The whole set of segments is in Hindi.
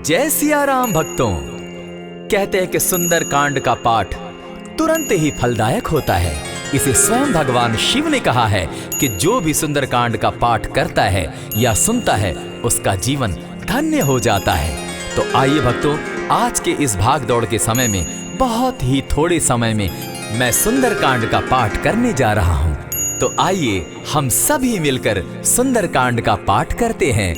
जय सिया राम भक्तों। कहते हैं कि सुंदर कांड का पाठ तुरंत ही फलदायक होता है। इसे स्वयं भगवान शिव ने कहा है कि जो भी सुंदर कांड का पाठ करता है या सुनता है उसका जीवन धन्य हो जाता है। तो आइए भक्तों, आज के इस भाग दौड़ के समय में बहुत ही थोड़े समय में मैं सुंदर कांड का पाठ करने जा रहा हूँ। तो आइए हम सभी मिलकर सुंदर कांड का पाठ करते हैं।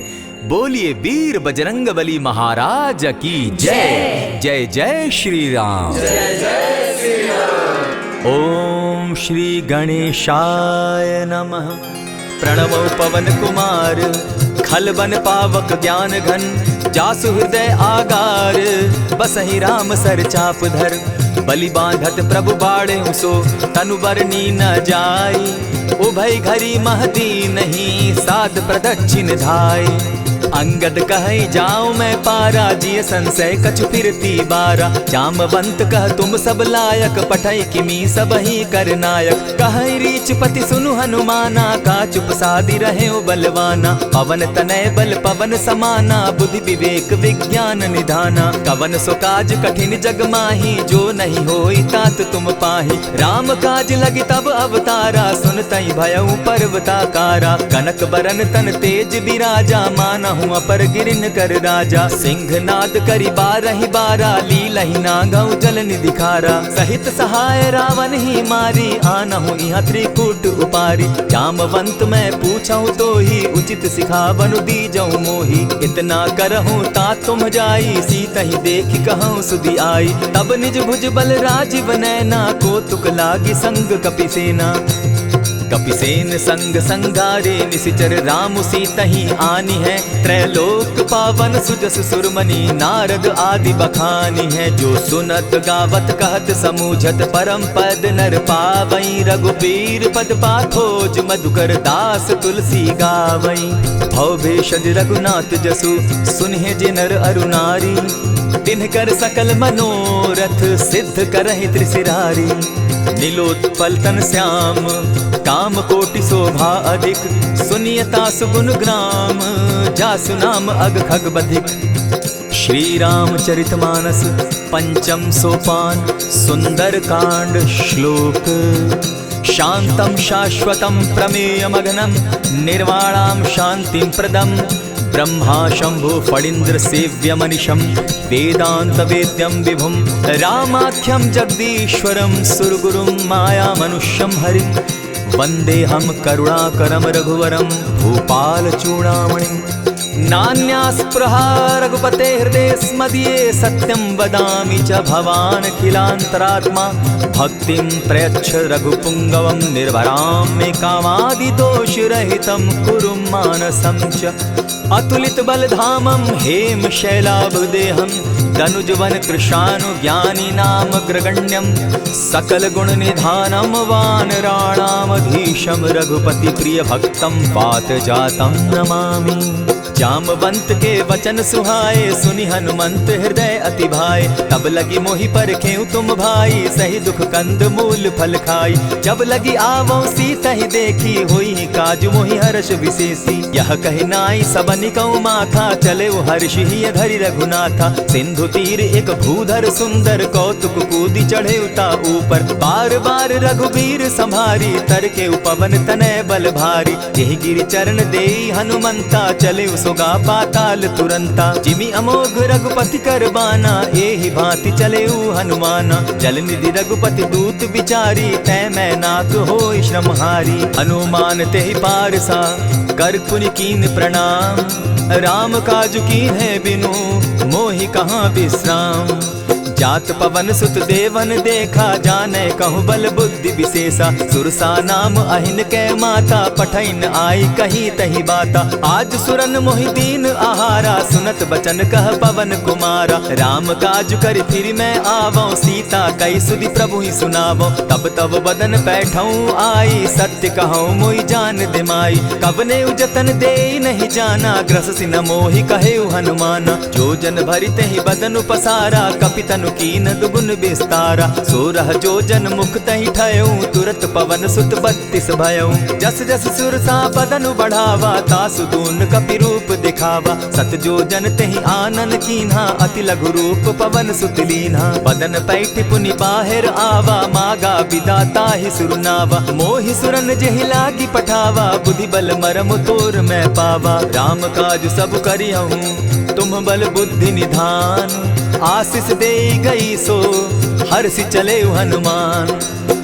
बोलिए वीर बजरंगबली महाराज की जय। जय जय श्री राम। जय जय श्री राम। ओम श्री गणेशाय नमः। प्रणवो पवन कुमार खलबन पावक ज्ञान घन, जासु हृदय आगार बसहि राम सर चाप धर। बलि बांधत प्रभु बाढ़े सो तनु बरनी न जाई, उभय घरी महदी नहीं साध प्रदक्षिण धाई। अंगद कहे जाऊं मैं पारा, जिय संशय कछु फिरती बारा। जामवंत कह तुम सब लायक, पठय किमी सब ही कर नायक। कहे रीच पति सुनु हनुमाना, का चुप सादी रहे बलवाना। पवन तनय बल पवन समाना, बुद्धि विवेक विज्ञान निधाना। कवन सो काज कठिन जग माही, जो नहीं होई तात तुम पाही। राम काज लगी तब अवतारा, सुनतई भयउ पर्वताकारा। कनक बरन तन तेज बिराजा, माना अपर गिरिन कर राजा। सिंह नाद करी बारहि बारा, लीलहि नागौ जल निधि खारा। सहित सहाय रावण ही मारी, आनहु इहाँ त्रिकूट उपारी। जामवंत मैं पूछऊं तो ही, उचित सिखावनु दीजऊं मोही। इतना करहूं ता तुम जाई, सीतहि देखि कहूं सुधि आई। तब निज भुज बल राजीव नैना, को तुक लागी संग कपिसेना। कपिसेन संग संगारे, निशिचर राम सीतहि आनी है। त्रैलोक पावन सुजस सुरमणि, नारद आदि बखानी है। जो सुनत गावत कहत समूझत, परम पद नर पावई। रघुबीर पद पाखोज, मधुकर दास तुलसी गावई। भव भेषज रघुनाथ जसु, सुनहि जे नर अरु नारी। तिनकर सकल मनोरथ, सिद्ध करहि त्रिशिरारी। नीलोत्पल तन श्याम, काम कोटि शोभा अधिक। सुनियता सुगुन ग्राम, जासु नाम अग खग बधिक। श्री रामचरित मानस पंचम सोपान, सुंदर कांड श्लोक। शांतम शाश्वतम प्रमेयमग्नं, निर्वाणां शांतिं प्रदम्। ब्रह्मा शंभु फणीन्द्र सेव्य मनीषम, वेदांत वेद्यम विभुम। रामाख्यम जगदीश्वरम, सुरगुरुम माया मनुष्यम हरिम। वंदे हम करुणाकरम रघुवरम, भूपाल चूड़ामणिम। नान्यास्पृहा रघुपते हृदय स्मदीये, सत्यं वदामि च भवानखिलान्तरात्मा। भक्तिं प्रयच्छ रघुपुङ्गवं, निर्भरां मे कामादिदोषरहितं कुरु मानसं च। अतुलित बलधामं हेम शैलाभदेहं, दनुजवन कृशानु ज्ञानी नामग्रगण्यं। सकल गुण निधानं वानराणामधीशं, रघुपति प्रिय भक्तं पात जातं नमामि। जामवंत के वचन सुहाए, सुनि हनुमंत हृदय अति भाए। तब लगी मोहि परखेउ तुम भाई, सही दुख कंद मूल फल खाई। जब लगी आवो सीतहि देखी, होई काज मोहि हर्ष विशेषी। यह कहि नाई सबनि कौ माथा, चले हर्षि हिय धरि रघुनाथा। सिंधु तीर एक भूधर सुंदर, कौतुक कूदी चढ़े उता ऊपर। बार बार रघुबीर संभारी, तर के उपवन तनय बल भारी। यही गिरि चरण देई हनुमंता, चले सोगा पाताल तुरंता। जिमि अमोघ रघुपति कर बाना, एहि भांति चले हनुमाना। जल निधि रघुपति दूत विचारी, तै मैं नाथ होई श्रमहारी। हनुमान तेहि पारसा, कर पुनि कीन प्रणाम। राम काज कीन है बिनु, मोहि कहाँ विश्राम। जात पवन सुत देवन देखा, जाने कहूँ बल बुद्धि विशेषा। सुरसा नाम अहिन कै माता, पठैन आई कही तही बाता। आज सुरन मोहि दीन आहारा, सुनत बचन कह पवन कुमारा। राम काज कर फिर मैं आवऊं, सीता कई सुधि प्रभु ही सुनावो। तब तब बदन बैठऊं आई, सत्य कहूँ मोहि जान दिमाई। कबने उजतन दे नहीं जाना, ग्रस सिन मोहि कहे हनुमाना। जो जन भरित ही बदन पसारा, कपितन तनु कीन दुगुन विस्तारा। 16 जोजन मुख तहि ठयऊ, तुरत पवन सुत 32 भयऊ। जस जस सुरसा बदनु बढ़ावा, तासु दून कपि रूप दिखावा। 7 जोजन तेहि आनन कीन्हा, अति लघु रूप पवन सुत लीन्हा। बदन पैठ पुनि बाहिर आवा, मागा बिदा ताहि सुरनावा। मोहि सुरन जेहि लागी पठावा, बुद्धि बल मरम तोर मैं पावा। राम काज सब करियहूँ, तुम बल बुद्धि निधान। आशीष दे गई सो हर्षि चले हनुमान।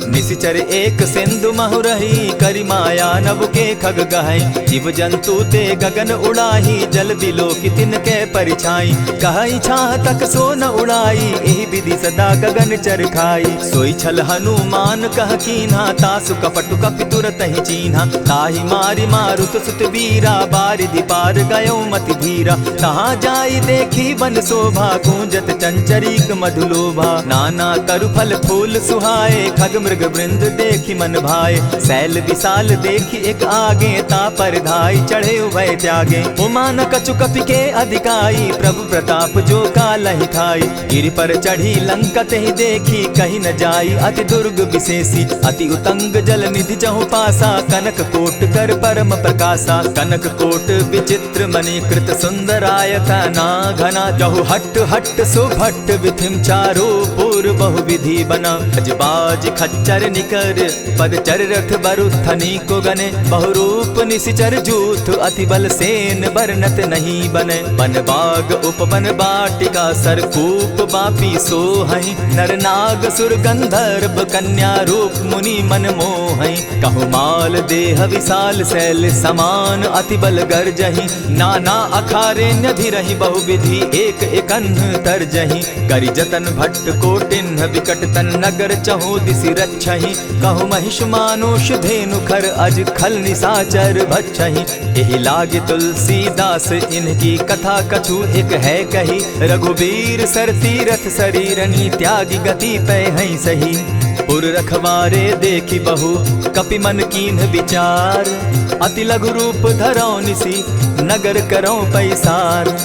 निशिचर एक सिंधु महु रही, करि माया नभ के खग गहई। जीव जंतु ते गगन उड़ाही, जल बिलो की तिनके परिछाई। कहई छाह तक सो न उड़ाई, एहि विधि सदा गगन चर खाई। सोई छल हनुमान कह कीन्हा, तासु कपटु कपि तुरत ही चीन्हा। ताहि मारि मारुत सुत वीरा, बारिधि पार गयो मति धीरा। तहाँ जाई देखी वन शोभा, गूंजत चंचरीक मधुलोभा। नाना तरु फल फूल सुहाए, खग मृग वृंद देखी मन भाए। सैल विशाल देखी एक आगे, ता पर धाई चढ़े उभय त्यागे। उमान कछु कपि के अधिकाई, प्रभु प्रताप जो कालहि खाई। गिरि पर चढ़ी लंका तेहि देखी, कही न जाई अति दुर्ग विशेषी। अति उतंग जल निधि चहु पासा, कनक कोट कर परम प्रकाशा। कनक कोट विचित्र मणि कृत सुंदरायता ना घना। जहु हट हट सुभट विधिम चारो पूर बहु विधि बना। अजबाज खच्चर निकर पद चर रथ बरुथनी को गने। बहुरूप निशिचर जूथ, अति बल सेन बरनत नहीं बने। बन बाग उपवन बाटिका, सरकूप बापी सोहई। नर नाग सुर गंधर्व कन्या रूप, मुनि मन मोहई। कहु माल देह विशाल शैल समान, अति बल गर्जही। नाना अखारे न्यधिरहि बहुविधि, एक एकन्ह तरजही। करि जतन भट्ट कोटिन्ह, विकट तन नगर चहु दिसि रक्षहि। कहु महिष मानुष धेनु खर, अज खल निशाचर भक्षहि। एहि लागे तुलसीदास, इनकी कथा कछु एक है कही। रघुबीर सर तीरथ शरीरनी, त्यागी गति पै हई सही। पुर रखवारे देखी बहु, कपि मन कीन्ह विचार। अति लघु रूप धरौ निसी, नगर करौ पैसार।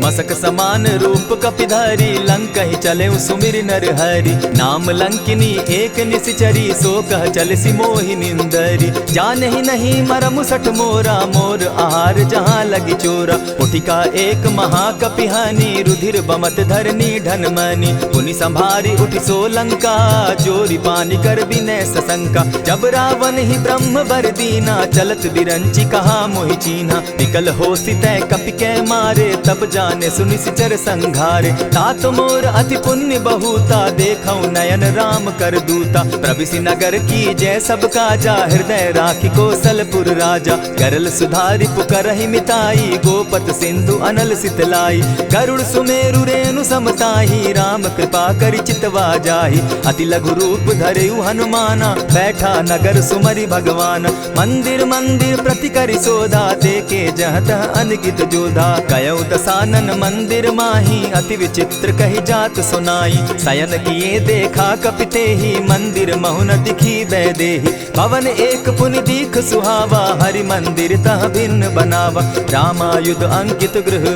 मसक समान रूप कपिधारी, लंकहि चले सुमिर नर हरि। नाम लंकिनी एक निशिचरी, सो कह चल सी मोहि निंदरी। जानहि नहीं मरम सठ मोरा, मोर आहार जहाँ लगी चोरा। उठिका एक महाकपिहानी, रुधिर बमत धरनी ढन मनी। पुनि संभारी उठि सो लंका, जोरी पानी कर बिनै सशंका। जब रावण ही ब्रह्म बर दीना, चलत बिरंची कहा मोहि चीन्हा। निकल होसी तै कपि कै मारे, तब जाने सुनिशिचर संघारे। तात मोर अति पुण्य बहुता, देखौ नयन राम कर दूता। प्रविशि नगर की जय सब काजा, हृदय राखी कौशलपुर राजा। करल सुधारि पुकरहि मिताई, गोपत सिंधु अनल सितलाई। गरुड़ सुमेरु रेणु समताही, राम कृपा करि चितवा जाहि। अति लघु रूप धरेउ हनुमाना, बैठा नगर सुमरि भगवान। मंदिर मंदिर प्रति करि सोधा, देखे जहत अनगित जोधा। कयौ दसानन मंदिर माही, अति विचित्र कही जात सुनाई। शयन किए देखा कपिते ही, मंदिर महु न दिखी वैदेही। भवन एक पुनि दीख सुहावा, हरि मंदिर तह भिन्न बनावा। रामायुध अंकित गृह,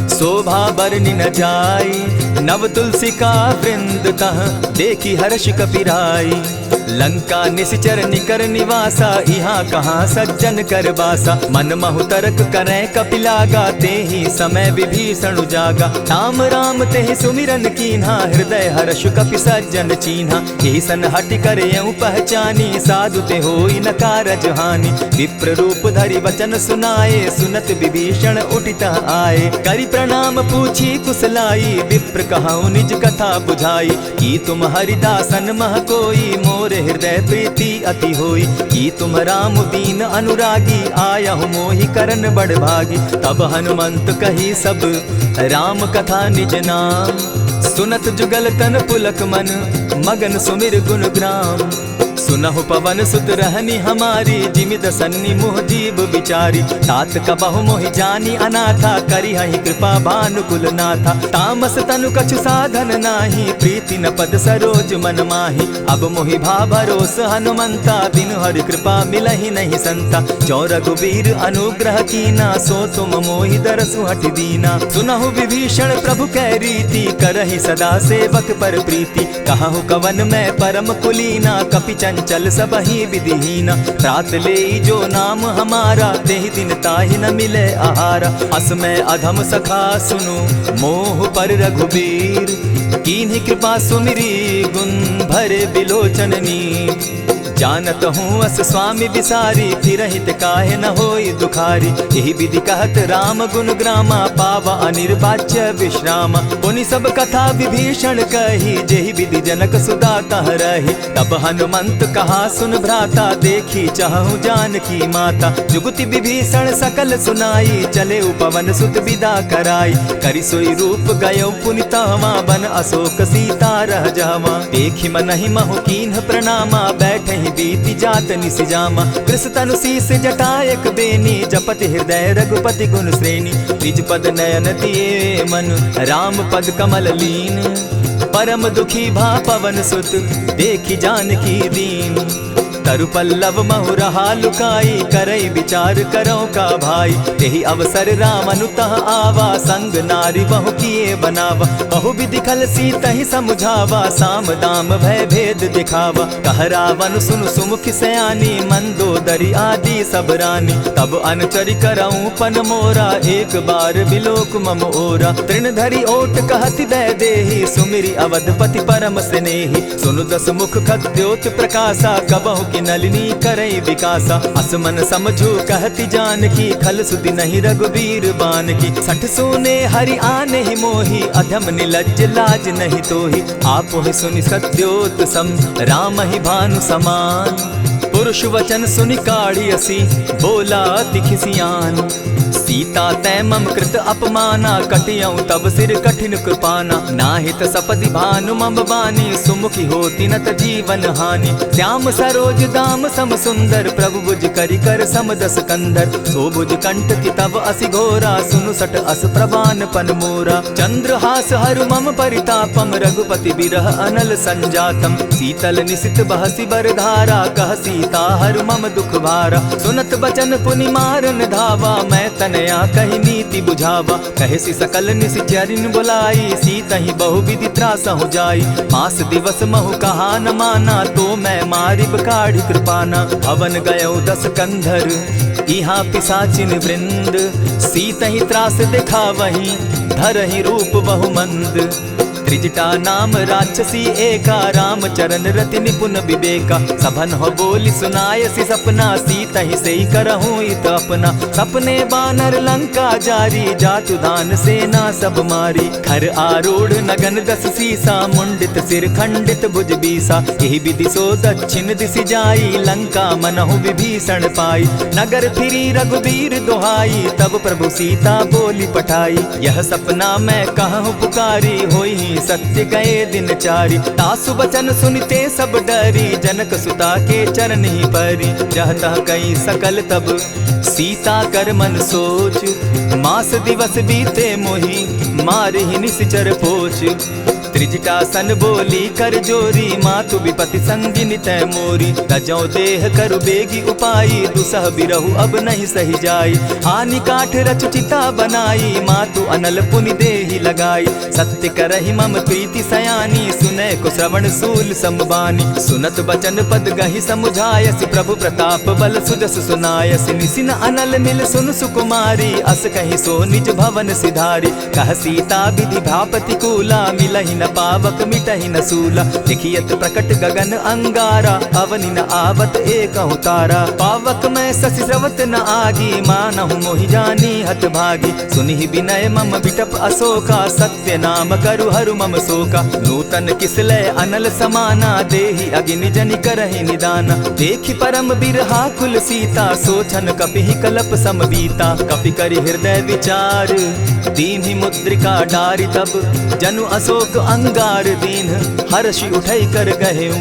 शोभा बरनि न जाई। नव तुलसी का वृंद तह, देखी हर्ष कपिराई। लंका निशिचर निकर निवासा, यहाँ कहाँ सज्जन कर बासा। मन महु तरक करै कपिलागा, तेहि समय विभीषण जागा। राम राम तेहि सुमिरन कीन्हा, हृदय हर्ष कपि सज्जन चीन्हा। एहि सन हटि कर यूं पहचानी, साधु ते होई न कारज हानि। विप्र रूप धरि वचन सुनाए, सुनत विभीषण उठितः आए। करि प्रणाम पूछी कुशलाई, विप्र कहऊँ निज कथा बुझाई। की तुम हरिदासन मह कोई, मोर हृदय प्रीति अति होई। की तुम राम दीन अनुरागी, आयहु मोहि करन बड़ भागी। तब हनुमंत कही सब राम कथा निज नाम। सुनत जुगल तन पुलक मन, मगन सुमिर गुण ग्राम। सुनहु पवन सुत रहनी हमारी, जिमित सन्नी मुह जीव विचारी। तात कबहु मोहि जानी अनाथा, करी हहि कृपा भानुकुल नाथा। तामस तनु कछु साधन नाही, प्रीति न पद सरोज मन माही। अब मोहि भा भरोस हनुमंता, बिनु हरि कृपा मिलहि नहीं संता। जो रघुबीर अनुग्रह कीना, सो तुम मोहि दरसु हठि दीना। सुनहु विभीषण प्रभु कै रीति, करहि सदा सेवक पर प्रीति। कहु कवन मैं परम कुलीना, कपि चंचल सबहि विधिहीना। त्रात लेई जो नाम हमारा, तेहि दिन ताहि न मिले आहारा। अस मैं अधम सखा सुनु, मोह पर रघुबीर। कीन्ही कृपा सुमिरी, गुण भरे बिलोचन नीर। जानत हूँ अस स्वामी विसारी, फिरहित काहे न होई दुखारी। यही विधि कहत राम गुण ग्रामा, पावा अनिर्वाच्य विश्रामा। पुनि सब कथा विभीषण कही, जेहि विधि जनक सुदा कह रही। तब हनुमंत कहा सुन भ्राता, देखी चाहूँ जानकी माता। जुगति विभीषण सकल सुनाई, चले पवन सुत विदा कराई। करि सोई रूप गयो पुनि तहवा, बन अशोक सीता रह जावा। देखी मनहि महु कीन्ह प्रणामा, बैठहि बीति जात निसिजामा। कृष तनु शीस जटायक बेनी, जपति हृदय रघुपति गुण श्रेणी। निज पद नयन दिए मन, राम पद कमल लीन। परम दुखी भा पवन सुत, देखी जानकी दीन। तरु पल्लव महु रहा लुकाई, करई विचार करो का भाई। यही अवसर राम अनुतः आवा, संग नारी बहु किए बनावा। बहु विधि खल सीतहि समझावा, साम दाम भय भेद दिखावा। कह रावण सुन सुमुखि सयानी, मंदोदरी आदि सब रानी। तब अनुचरि करऊं पन मोरा, एक बार बिलोक मम ओरा। तृण धरि ओट कहति दय देहि, सुमिरि अवधपति परम स्नेही। सुनु दस मुख खद्योत प्रकाशा, कबहु नलिनी करई विकासा। असमन समझो कहती जानकी, खल सुधि नहीं रघुबीर बान की। सठ सोने हरि आने ही मोही, अधम निलज्ज लाज नहीं तोही। आपो ही सुनि सत्योत सम, राम ही भानु समान। पुरुष वचन सुनि काढ़ी असी, बोला अति खिसियान। सीता तै मम कृत अपमाना, कटियऊं तब सिर कठिन कृपाना। नाहित सपदि भानु मम बानी, सुमुखी होती नत जीवन हानि। श्याम सरोज दाम सम सुंदर, प्रभु बुझ करि कर सम दस कंधर। सो बुझ कंठ की तब असि घोरा, सुनु सट अस प्रवान पन मोरा। चंद्रहास हरु मम परितापम, रघुपति बिरह अनल संजातम। शीतल निशित बहसी बरधारा, कह सीता हरु मम दुख भारा। सुनत बचन पुनि मारन धावा, मैं तनया कही नीति बुझावा। कहे सकल निशिचरिन बुलाई, सीतहि बहु विधि त्रास हो जाई। मास दिवस महु कहा न माना, तो मैं मारिब काढ़ी कृपाना। भवन गयो दस कंधर, इहाँ पिशाचिन वृंद। सीतहि त्रास दिखावहि, धरहि रूप बहु मंद। त्रिजटा नाम राक्षसी एका, राम चरण रति निपुण विवेका। सभन हो बोली सुनायसी सपना, सीतहि सेई करहूँ इत अपना। सपने बानर लंका जारी, जातु दान सेना सब मारी। खर आरूढ़ नगन दस सीसा, मुंडित सिर खंडित भुज बीसा। यही विधि सो दक्षिण दिशि जाई, लंका मनहु विभीषण पाई। नगर फिरी रघुबीर दुहाई, तब प्रभु सीता बोली पठाई। यह सपना मैं कहूँ पुकारी, होई सत्य गए दिन चारी। तासु बचन सुनते सब डरी, जनक सुता के चरण ही परी। जहता कई सकल तब सीता कर मन सोच, मास दिवस बीते मोही, मारे ही निश्चर पोच। त्रिजटा सन बोली कर जोरी, मातु विपति संगिनी तै मोरी। तजौ देह करु बेगी उपाई, दुसह बिरहु अब नहीं सही जाई। हानि काठ रच चिता बनाई, मातु अनल पुनि देहि लगाई। सत्य करहि मम प्रीति सयानी, सुनै को श्रवण सूल समबानी। सुनत बचन पद गहि समुझायसि, प्रभु प्रताप बल सुजस सुनायसि। निसिन अनल मिल सुन सुकुमारी, अस कहि सो निज भवन सिधारी। कह सीता विधि भापति कूला, मिलहि न पावक मिटहि न सूला। लिखियत प्रकट गगन अंगारा, अवनि न आवत एकहु तारा। पावक मैं शशि स्रवत न आगी, मानहु मोहि जानी हत भागी। सुनिहि विनय मम बिटप अशोका, सत्य नाम करु हरु मम शोका। नूतन किसलय अनल समाना, देहि अगिनि जनि करहि निदाना। देखि परम बिरहा कुल सीता, सोचन कपिहि कलप सम बीता। कपि करि हृदय विचार, दीन्हि मुद्रिका डारि। तब जनु अशोक अंगार दीन, हर्षि उठै कर गहेऊ।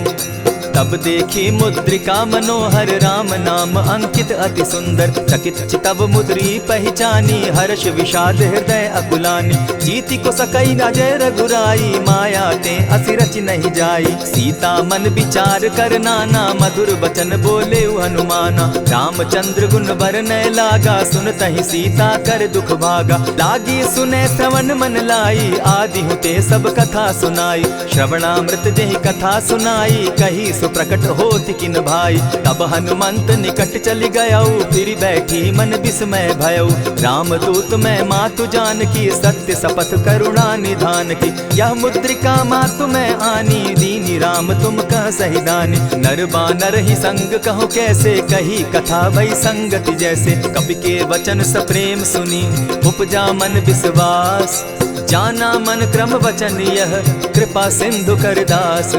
तब देखी मुद्रिका मनोहर राम नाम अंकित अति सुंदर। चकित चितव मुद्री पहचानी हर्ष विषाद हृदय अकुलानी। जीति को सकई न जय रघुराई माया ते असि रचि नहीं जाई। सीता मन विचार कर नाना मधुर बचन बोले हनुमाना। रामचंद्र गुण बरनय लागा सुनतहि सीता कर दुख भागा। लागी सुने श्रवण मन लाई आदि हुते सब कथा सुनाई। श्रवणामृत जेहि कथा सुनाई कही सुप्रकट होति किन भाई। तब हनुमंत निकट चली गयऊ फिर बैठी मन विस्मय भयऊ। रामदूत मैं मातु जान की सत्य शपथ करुणा निधान की। यह मुद्रिका मातु मैं आनी दीनी राम तुम कह सही दानी। नर बानर ही संग कहो कैसे कही कथा भई संगति जैसे। कपि के वचन सप्रेम सुनी उपजा मन विश्वास। जाना मन क्रम वचन यह कृपा सिंधु कर दास।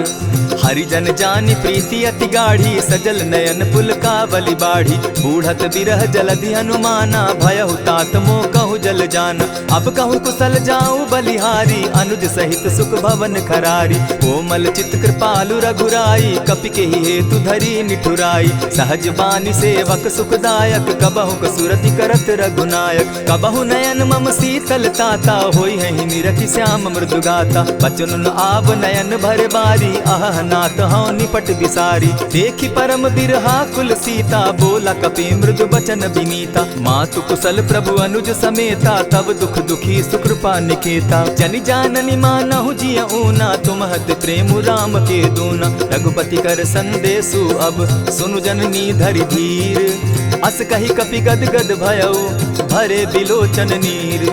हरिजन जानी प्रीति अति गाढ़ी सजल नयन पुलकावली बाढ़ी। बूढ़त बिरह जलधि हनुमाना भयहु तात मोह कहु जल जाना। अब कहु कुशल जाऊं बलिहारी अनुज सहित सुख भवन खरारी। कोमल चित कृपालु रघुराई कपि के ही हेतु धरी निठुराई। सहज बानी सेवक सुखदायक कबहु कसुरति करत रघुनायक। कबहु नयन मम शीतल ताता होई है निरखि श्याम मृदु गाता। बचन आब नयन भर बारी आह नाथ हूँ निपट बिसारी। देखी परम बिरहा कुल सीता बोला कपि मृदु बचन विनीता। मातु कुशल प्रभु अनुज समेता तब दुख दुखी सुकृपा निकेता। जनि जाननी मानहु जिय ऊना तुम्हत प्रेम राम के दूना। रघुपति कर संदेशु अब सुनु जननी धरि धीर। अस कही कपि गद गद भयऊ भरे बिलोचन नीर।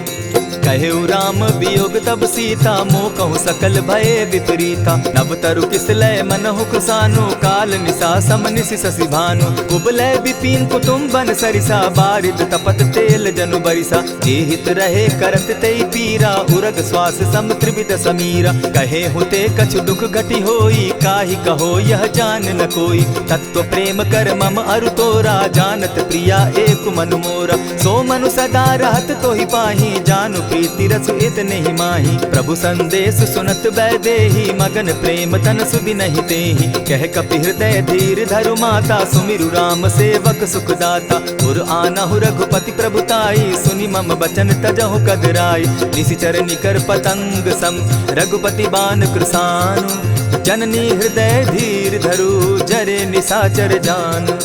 कहेउ राम वियोग तब सीता मोह कहूँ सकल भये विपरीता। नव तरु किसलय मनहु कुसानु काल निशा समनिशि शशि भानु। कुबलय विपिन कुटुम्बन सरिसा बारिद तपत तेल जनु बरिसा। जे हित रहे करत तेई पीरा उरग श्वास सम त्रिविध समीरा। कहे हुते कछु दुख घटी होई काहि कहो यह जान न कोई। तत्व प्रेम कर मम अरु तोरा जानत प्रिया एक मनु मोरा। सो मनु सदा रहत तोहि पाही जानु प्रीति रसु इतने ही माही। प्रभु संदेश सुनत बैदेही मगन प्रेम तन सुधि नहीं तेहि। कह कपि हृदय धीर धरु माता सुमिरु राम सेवक सुखदाता। उर आनहु रघुपति प्रभुताई सुनि मम बचन तजहु कदराई। निशिचर निकर पतंग सम रघुपति बान कृसानु। जननी हृदय धीर धरु जरे निशाचर जान।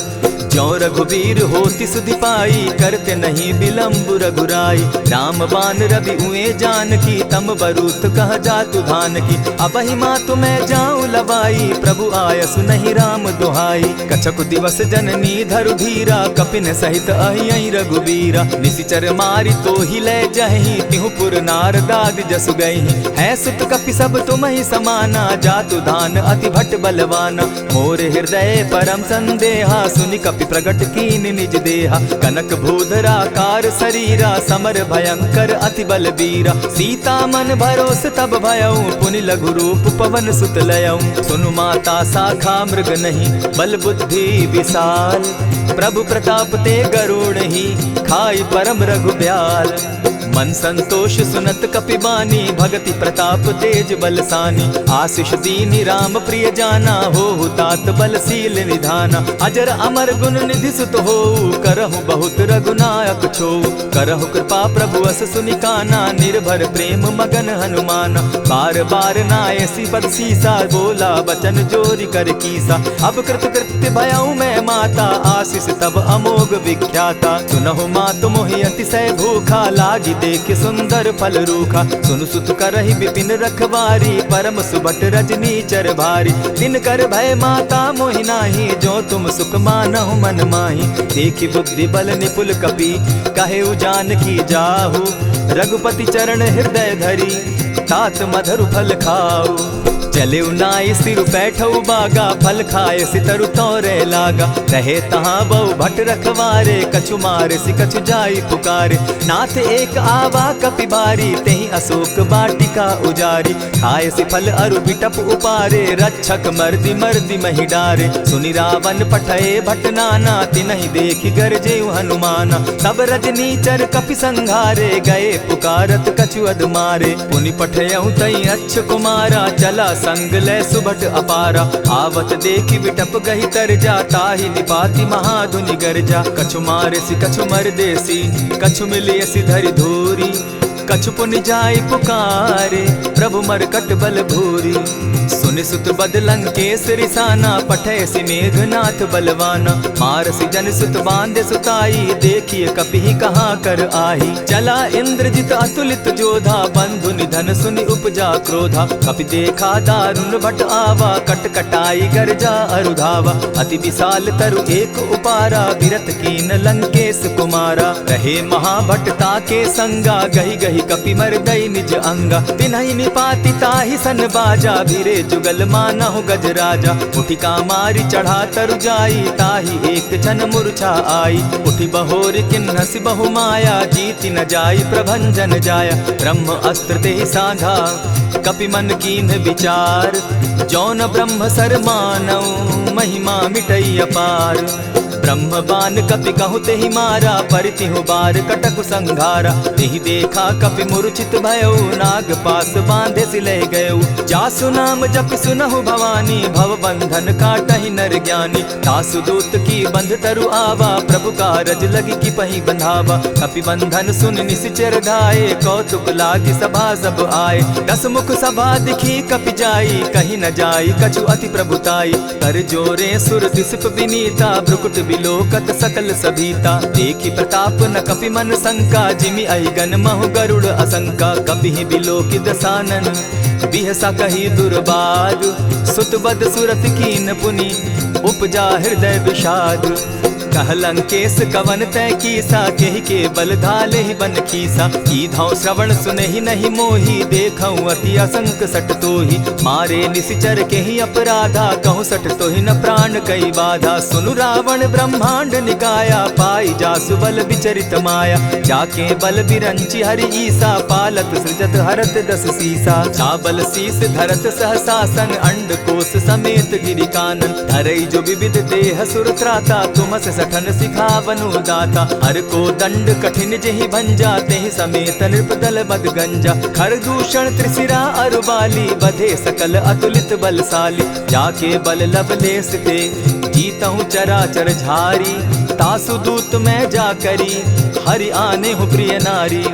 ज्यों रघुवीर होति सुधि पाई करते नहीं विलम्ब रघुराई। राम बान रवि उए जान की तम बरूत कह जातु धान की। अबहि मातु मैं जाऊं लवाई प्रभु आयसु नहीं राम दुहाई। कछक दिवस जननी धरु धीरा कपिन सहित अहियहि रघुवीरा। निशिचर मारी तो ही ले जहि तिहु पुर नार दाग जसु गई। है सुत कपि सब तुम ही समाना जातु धान अति भट बलवाना। मोर हृदय परम संदेहा सुनि कपि प्रगट कीन निज देहा। कनक भूधराकार शरीरा समर भयंकर अति बलबीरा। सीता मन भरोस तब भयऊ पुनि लघु रूप पवन सुत लयऊ। सुनु माता शाखा मृग नहीं बल बुद्धि विशाल। प्रभु प्रताप ते गरुड़ ही खाई परम रघु ब्याल। मन संतोष सुनत कपि बानी भगति प्रताप तेज बलसानी। आशीष दीनी राम प्रिय जाना हो तात बलशील निधाना। अजर अमर गुण निधि सुत हो करहु बहुत रघुनायक छो। करहु कृपा प्रभु अस सुनि काना निर्भर प्रेम मगन हनुमाना। बार बार नायसी पद सीसा बोला बचन जोरी कर कीसा। अब कृत कृत्य भयऊ मैं माता आशीष तब अमोघ विख्याता। सुनहु मातु मोहि अतिशय भूखा लागी देख सुंदर फल रूखा। सुन सुत करहि विपिन रखवारी परम सुबट रजनी चर भारी। दिन कर भय माता मोहि नाही जो तुम सुख मानहु मन माही। देखि बुद्धि बल निपुल कपि कहेउ जानकी जाहु। रघुपति चरण हृदय धरी तात मधुर फल खाऊ। चले नाई सिर बैठऊ बागा फल खाए सितरु तोरे लागा। रहे तहाँ बहु भट रखवारे कछु मारे सि कछु जाई पुकारे। नाथ एक आवा कपि बारी तेहि अशोक बाटिका उजारी। खाए सि फल अरु बिटप उपारे रक्षक मर्दि मर्दि महि डारे। सुनि रावण पठये भट नाना तिनहि देखि गरजेउ हनुमाना। तब रजनीचर कपि संघारे गए पुकारत कछु अध मारे। पुनि पठयउ तई अच्छ कुमारा चला संग ले सुभट अपारा। आवत देखी विटप गही तर जा, ताहि निपाति महाधुनि गर्जा। कछु मारेसी कछु मर देसी, कछु मिलियसी धरि धूरी। कछु पुनि जाय पुकारे, प्रभु मरकट बल भूरी। सुनि सुत बद लंकेश रिसाना, पठैसी मेघनाथ बलवाना। मारसी जन सुत बांधे सुताई, देखिए कपि कहाँ कर आही। चला इंद्रजित अतुलित जोधा, बंधु निधन सुनि उपजा क्रोधा। कपि देखा दारुण भट आवा, कट कटाई गर्जा अरुधावा। अति विशाल तरु एक उपारा, विरत कीन लंकेश कुमारा। रहे महाभट्टा के संगा, गही गही कपि मर्दई निज अंगा। तिन्हि निपाति ताहि सन बाजा, भीरे जुगल मानहु गजराजा। उठिका मारी चढ़ा तरु जाई, ताहि एक क्षण मूर्छा आई। उठि बहोर किन्हसि बहु माया, जीति न जाई प्रभंजन जाया। ब्रह्म अस्त्र तेहि साधा, कपि मन कीन्ह विचार। जौन ब्रह्म सर मानऊ, महिमा मिटई अपार। ब्रह्म बान कपि कहु तेहि मारा, परितिहु बार कटकु संघारा। तेहि देखा कपि मूर्छित भयउ, नाग पास बांधे सिले गयउ। जासु नाम जपि सुनहु भवानी, भव बंधन काटहि नर ज्ञानी। तासु दूत की बंध तरु आवा, प्रभु कारज लगी कि पहि बंधावा। कपि बंधन सुन निसिचर धाये, कौतुक लागी सभा सब आए। दस मुख सभा दिखी कपि जाई, कहीं न जाई कछु अति प्रभुताई। कर जोरे सुर दिसप विनीता, भ्रुकुट बिलोकत सकल सभीता। देखी प्रताप न कपि मन शंका, जिमि अहिगन महु गरुड़ असंका। कपि बिलोकि दसानन, बिहसा कही दुर्बाद। सुत बद सुरत कीन पुनि, उपजा हृदय विषाद। कह लंकेश कवन तय कीसा, केहि के बल धाले ही बन खीसा। कीधौ श्रवण सुनहि नहीं मोही, देखऊं अति असंक सट तोही। मारे निसिचर केहि अपराधा, कहूँ सट तोहि न प्राण कई बाधा। सुनु रावण ब्रह्मांड निकाया, पाई जासु बल विचरित माया। जाके बल बिरंचि हरि ईसा, पालत सृजत हरत दस सीसा। चाबल शीस धरत सहसासन, अंड कोश समेत गिरि कानन। धरई जो विविध देह सुर त्राता, तुमस सठन सिखावनु दाता। हर को दंड कठिन जेहि भंजा, तेहि समेत नृपदल बद गंजा। खर दूषण त्रिशिरा अरुबाली, बधे सकल अतुलित बलशाली। जाके बल लवलेस ते, जीतहु चराचर झारी। तासु दूत मैं जा करी, हरि आने हूँ प्रिय नारी।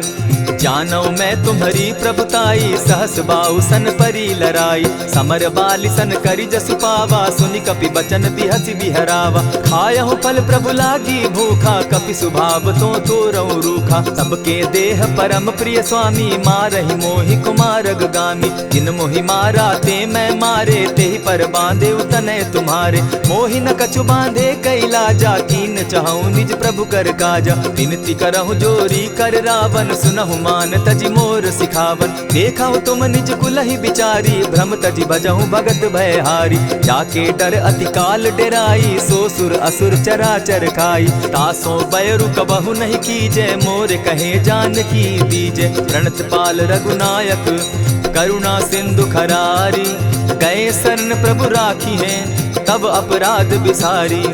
जानौ मैं तुम्हारी प्रभुताई, सहस बाहु सन परी लराई। समर बाली सन करि जसु पावा, सुनि कपि बचन बिहसि बिहरावा। खायहु फल प्रभु लागी भूखा, कपि सुभाव तो तोरहु रूखा। सबके देह परम प्रिय स्वामी, मारहि मोहि कुमारग गामी। जिन मोहि मारा ते मैं मारे, तेहि पर बांधे उतने तुम्हारे। मोहि न कछु बांधे कैलाजा, कीन चाहूं निज प्रभु कर काजा। विनती करहु जोरी कर रावण, सुनहु मान तजि मोर सिखावन। देखहु तुम निज कुलहि बिचारी, भ्रम तजि भजहु भगत भयहारी। जाके डर अति काल डेराई, सो सुर असुर चराचर खाई। तासो बैरु कबहु नहीं कीजे, मोर कहे जानकी दीजे। प्रणत पाल रघुनायक, करुणा सिंधु खरारी। गए शरण प्रभु राखी हैं, तब अपराध बिसारी।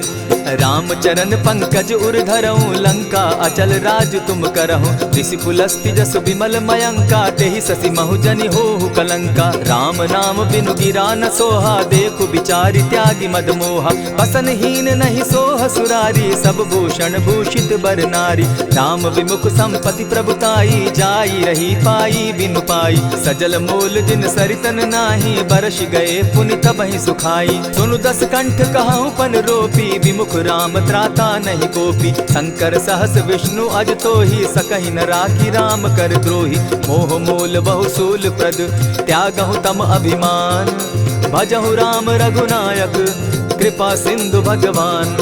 राम चरण पंकज उर धरऊं, लंका अचल राज तुम करहूं। ऋषि पुलस्ति जसु विमल मयंका, तेहि ससि महु जनि होहु कलंका। राम नाम बिनु गिरा न सोहा, देखु बिचारी त्यागी मद मोहा। बसनहीन नहीं सोह सुरारी, सब भूषण भूषित बर नारी। राम विमुख संपति प्रभुताई, जाई रही पाई बिनु पाई। सजल मोल जिन सरितन नाही, बरस गए पुनि तबहि सुखाई। सुनु दस कंठ कहूँ पन रोपी, विमुख राम त्राता नहीं कोपी। शंकर सहस विष्णु अज तोहि, सकहि न राखी राम कर द्रोही। मोह मूल बहु सूल प्रद, त्यागहु तम अभिमान। भजहु राम रघुनायक, कृपा सिंधु भगवान।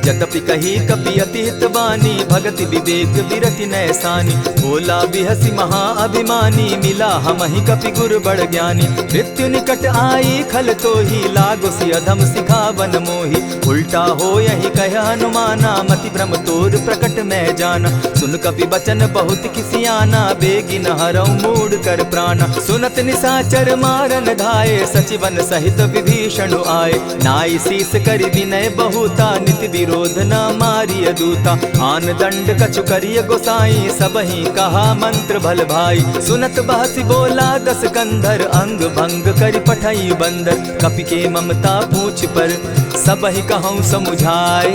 जतपि कही कपि अति हितवानी, भगति विवेक विरति नैसानी। बोला बिहसि महा अभिमानी, मिला हमहि कपि गुर बड़ ज्ञानी। मृत्यु निकट आई खल तोहि, लागो सि अधम सिखावन मोहि। उल्टा हो यही कह हनुमाना, मति भ्रम तोर प्रकट मैं जाना। सुन कपि बचन बहुत किसियाना, बेगी न हरऊ मूड कर प्राणा। सुनत निसाचर मारन धाये, सचिवन सहित विभीषण आए। नाई शीस करि विनय बहुता, नित विरोध न मारिय दूता। आन दंड कछु करिय गोसाई, सबहि कहा मंत्र भल भाई। सुनत बहसी बोला दस कंधर, अंग भंग करि पठई बंदर। कपि के ममता पूछ पर, सबहि कहूँ समुझाए।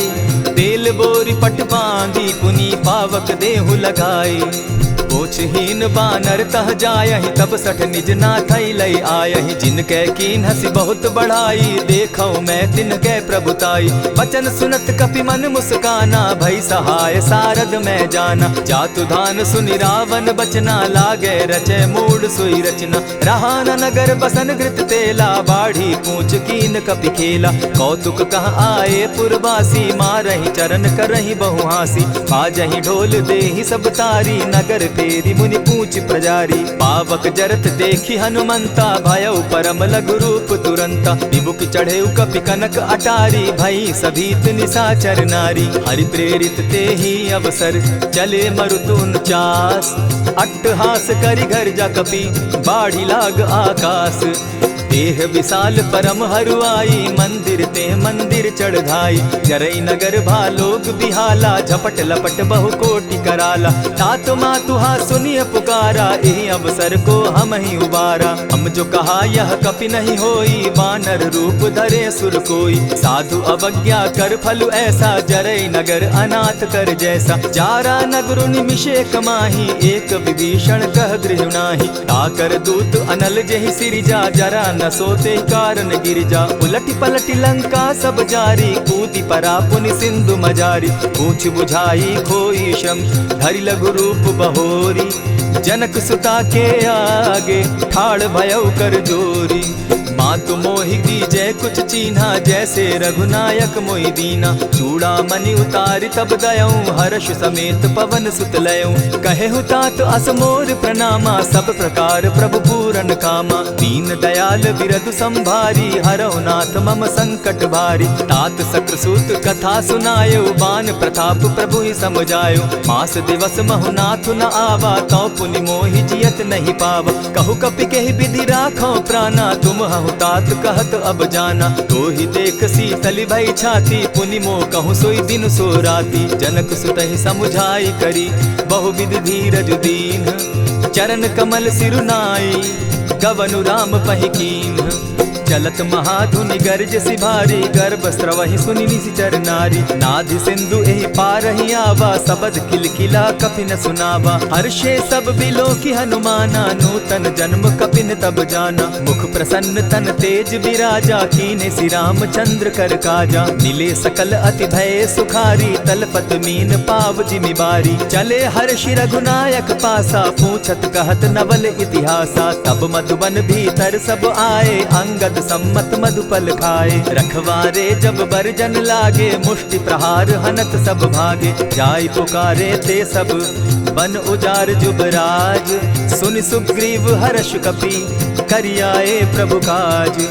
तेल बोरी पट बांधी, पुनि पावक देहु लगाई। पोछहीन बानर तह जायहि, तब सठ निज नाथई लई आयहि। जिनकै कीन हसी बहुत बढ़ाई, देखौ मैं तिनकै प्रभुताई। बचन सुनत कपि मन मुस्काना, भई सहाय सारद मैं जाना। जातु धान सुनि रावण बचना, लागे रचय मूड सोई रचना। रहा न नगर बसन घृत तेला, बाढ़ी पूछ कीन कपि खेला। कौतुक कह आए पुरवासी, मारहि चरण करहि बहु हासी। बाजहि ढोल देहि सब तारी, नगर तेरी मुनि पूछ प्रजारी। पावक जरत देखी हनुमंता, भयउ परम लघु रूप तुरंता। विमुख चढ़े कपि कनक अटारी, भई सभीत निशाचर नारी। हरि प्रेरित ते ही अवसर, चले मरुतुन चास। अट्टहास करि घर जा कपि, बाढ़ी लाग आकाश। देह विशाल परम हरुआई, मंदिर ते मंदिर चढ़ाई। जरई नगर भालोग बिहाला, झपट लपट बहु कोटि कराला। तात मातुहा सुनिय पुकारा, एहि अवसर को हम ही उबारा। हम जो कहा यह कपि नहीं होई, वानर रूप धरे सुर कोई। साधु अवज्ञा कर फल ऐसा, जरई नगर अनाथ कर जैसा। जारा नगरु निमिषे कमाही, एक विभीषण कह गृह नाही। ताकर दूत अनल जेहि सिरिजा, जरा न सोते कारण गिरजा। उलटी पलटी लंका सब जारी, कूदी परा पुनि सिंधु मजारी। पूछ बुझाई खोई श्रम, धरि लघु रूप बहोरी। जनक सुता के आगे, ठाड़ भयउ कर जोरी। मातु मोहि दीजै कुछ चीन्हा, जैसे रघुनायक मोहि दीना। चूड़ा मणि उतारि तब दयऊं, हर्ष समेत पवन सुत लयऊं। कहेहु तात असमोर प्रणामा, सब प्रकार प्रभु पूरन कामा। दीन दयाल बिरधु संभारी, हरौ नाथ मम संकट भारी। तात सक्रसूत कथा सुनायो, बान प्रताप प्रभु ही समझायो। मास दिवस महु नाथ न आवा, तौ पुनि मोहि जियत नहीं पावा। कहु कपि केहि विधि राखो प्राणा, तुम हहु तात कहत अब जाना। तो ही देख शीतली भई छाती, पुनि मो कहूँ सोई दिन सो राती। जनक सुतहि समुझाई करी, बहुविधि धीरज दीन। चरण कमल सिरुनाई, गवनु राम पहि कीन। चलत महाधुनि गर्ज सिभारी, गर्भ स्रवहि सुनि निशिचर नारी। नाधि सिंधु एहि पारहि आवा, सबद किलकिला कपि न सुनावा। हर्षे सब बिलोकि हनुमाना, नूतन जन्म कपि न तब जाना। मुख प्रसन्न तन तेज विराजा, कीने सि रामचंद्र कर काजा। मिले सकल अति भय सुखारी, तलपत मीन पाव जिमि बारी। चले हर्षि रघुनायक पासा, पूछत कहत नवल इतिहासा। तब मधुबन भीतर सब आए, अंगद सम्मत मधुपल खाए। रखवारे जब बरजन लागे, मुष्टि प्रहार हनत सब भागे। जाय पुकारे ते सब, बन उजार जुबराज। सुनि सुग्रीव हर्ष कपि, करियाए प्रभु काज।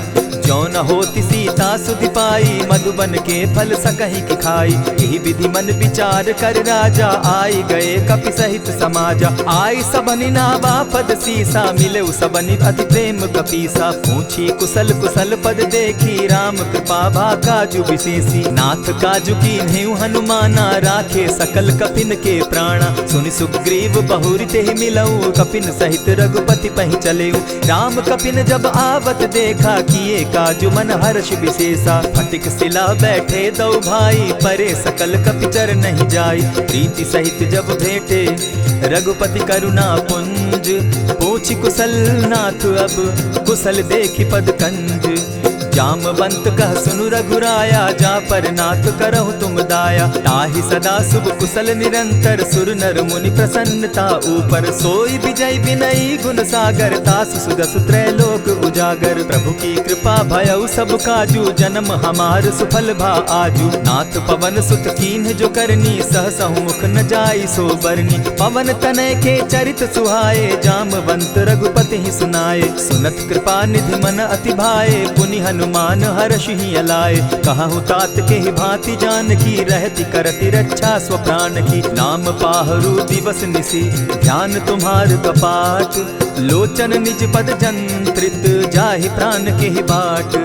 जो न होती सीता सुधि पाई, मधुबन के फल सकहि की खाई। यही विधि मन विचार कर राजा, आई गए कपि सहित समाजा। आई सबनि नावा पद सीसा, मिले सबनि अति प्रेम कपीसा। पूछी कुशल कुशल पद देखी, राम कृपा भा काजु विशेषी। नाथ काजु कीन्हेउ हनुमाना, राखे सकल कपिन के प्राणा। सुनि सुग्रीव बहुरि तेहि मिलऊ, कपिन सहित रघुपति पहि चलेऊ। राम कपिन जब आवत देखा, किए काजु मन हर्ष विशेषा। फटिक सिला बैठे दो भाई, परे सकल कपिचर नहीं जाई। प्रीति सहित जब भेटे, रघुपति करुणा पुंज। पूछि कुशल नाथ अब, कुशल देखि पद कंज। जामवंत कह सुनु रघुराया, जा पर नाथ करहु तुम दाया। ताहि सदा शुभ कुशल निरंतर, सुर नर मुनि प्रसन्नता ऊपर। सोई विजय विनयी गुण सागर, तासु सुदसु त्रैलोक उजागर। प्रभु की कृपा भयउ सब काजू, जन्म हमार सुफल भा आजू। नाथ पवन सुत कीन्ह जो करनी, सहसहु मुख न जाई सो बरनी। पवन तनय के चरित सुहाए, जामवंत रघुपति ही सुनाए। सुनत कृपा निधि मन अति भाए, पुनि हनुमान हर्ष ही अलाए। कहु तात के ही भांति जान की, रहती करती रक्षा स्व प्राण की। नाम पाहरु दिवस निसी, ध्यान तुम्हार कपाट। लोचन निज पद जंत्रित, जाहि प्राण के ही बाट।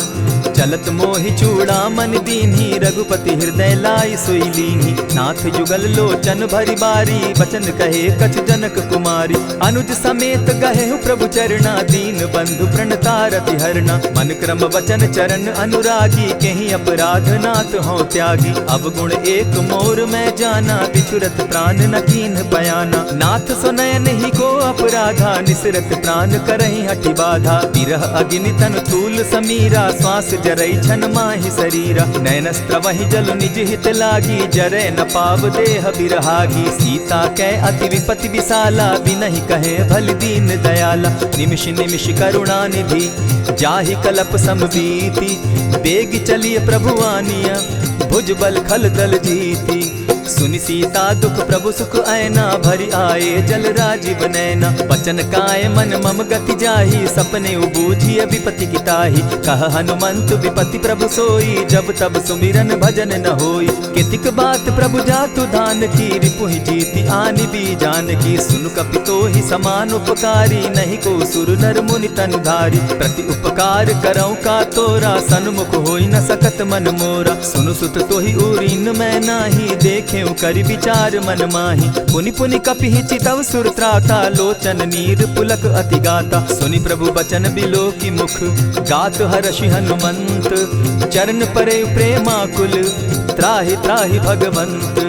चलत मोहि चूड़ामन दीन्ही, रघुपति हृदय लाई सोई लीन्ही। नाथ जुगल लोचन भरी बारी, बचन कहे कछ जनक कुमारी। अनुज समेत गहे प्रभु चरणा, दीन बंधु प्रणतारति हरना। मन क्रम वचन चरण अनुरागी, कहीं अपराध नाथ हो त्यागी। अब गुण एक मोर में जाना, बिछुरत प्राण न कीन्ह बयाना। नाथ सुनयन ही को अपराधा, निसरत प्राण करहि हठि बाधा। विरह अग्नि तन तूल समीरा, श्वास जरई छन माहि शरीरा। नयन स्त्रवहि जल निज हित लागी, जरै न पाव देह बिरहागी। सीता कै अति विपति विशाला, बिनहि कहे भल दीन दयाला। निमिष निमिष करुणा निधि, जाहि कलप समबीति। बेग चलिए प्रभु आनिया, भुज बल खल दल जीती। सुनि सीता दुख प्रभु सुख ऐना, भरि आए जल राजीव नैना। वचन काय मन मम गति जाहि, सपने बूझिय विपति किताहि। कह हनुमंत विपति प्रभु सोई, जब तब सुमिरन भजन न होई। कितिक बात प्रभु जातु धान की, रिपुहि जीति आनि भी जान की। सुन कपितो ही समान उपकारी, नहीं को सुर नर मुनि तन धारी। प्रति उपकार करौ का तोरा, सन्मुख होई न सकत मन मोरा। सुनु सुत तोहि उरीन मैं नाही, देखे करि विचार मन माही। पुनि पुनि कपिहि चितव सुर त्राता, लोचन नीर पुलक अति गाता। सुनि प्रभु बचन बिलो की मुख, गात हर्षि हनुमंत। चरण परे प्रेमाकुल, त्राहि त्राहि भगवंत।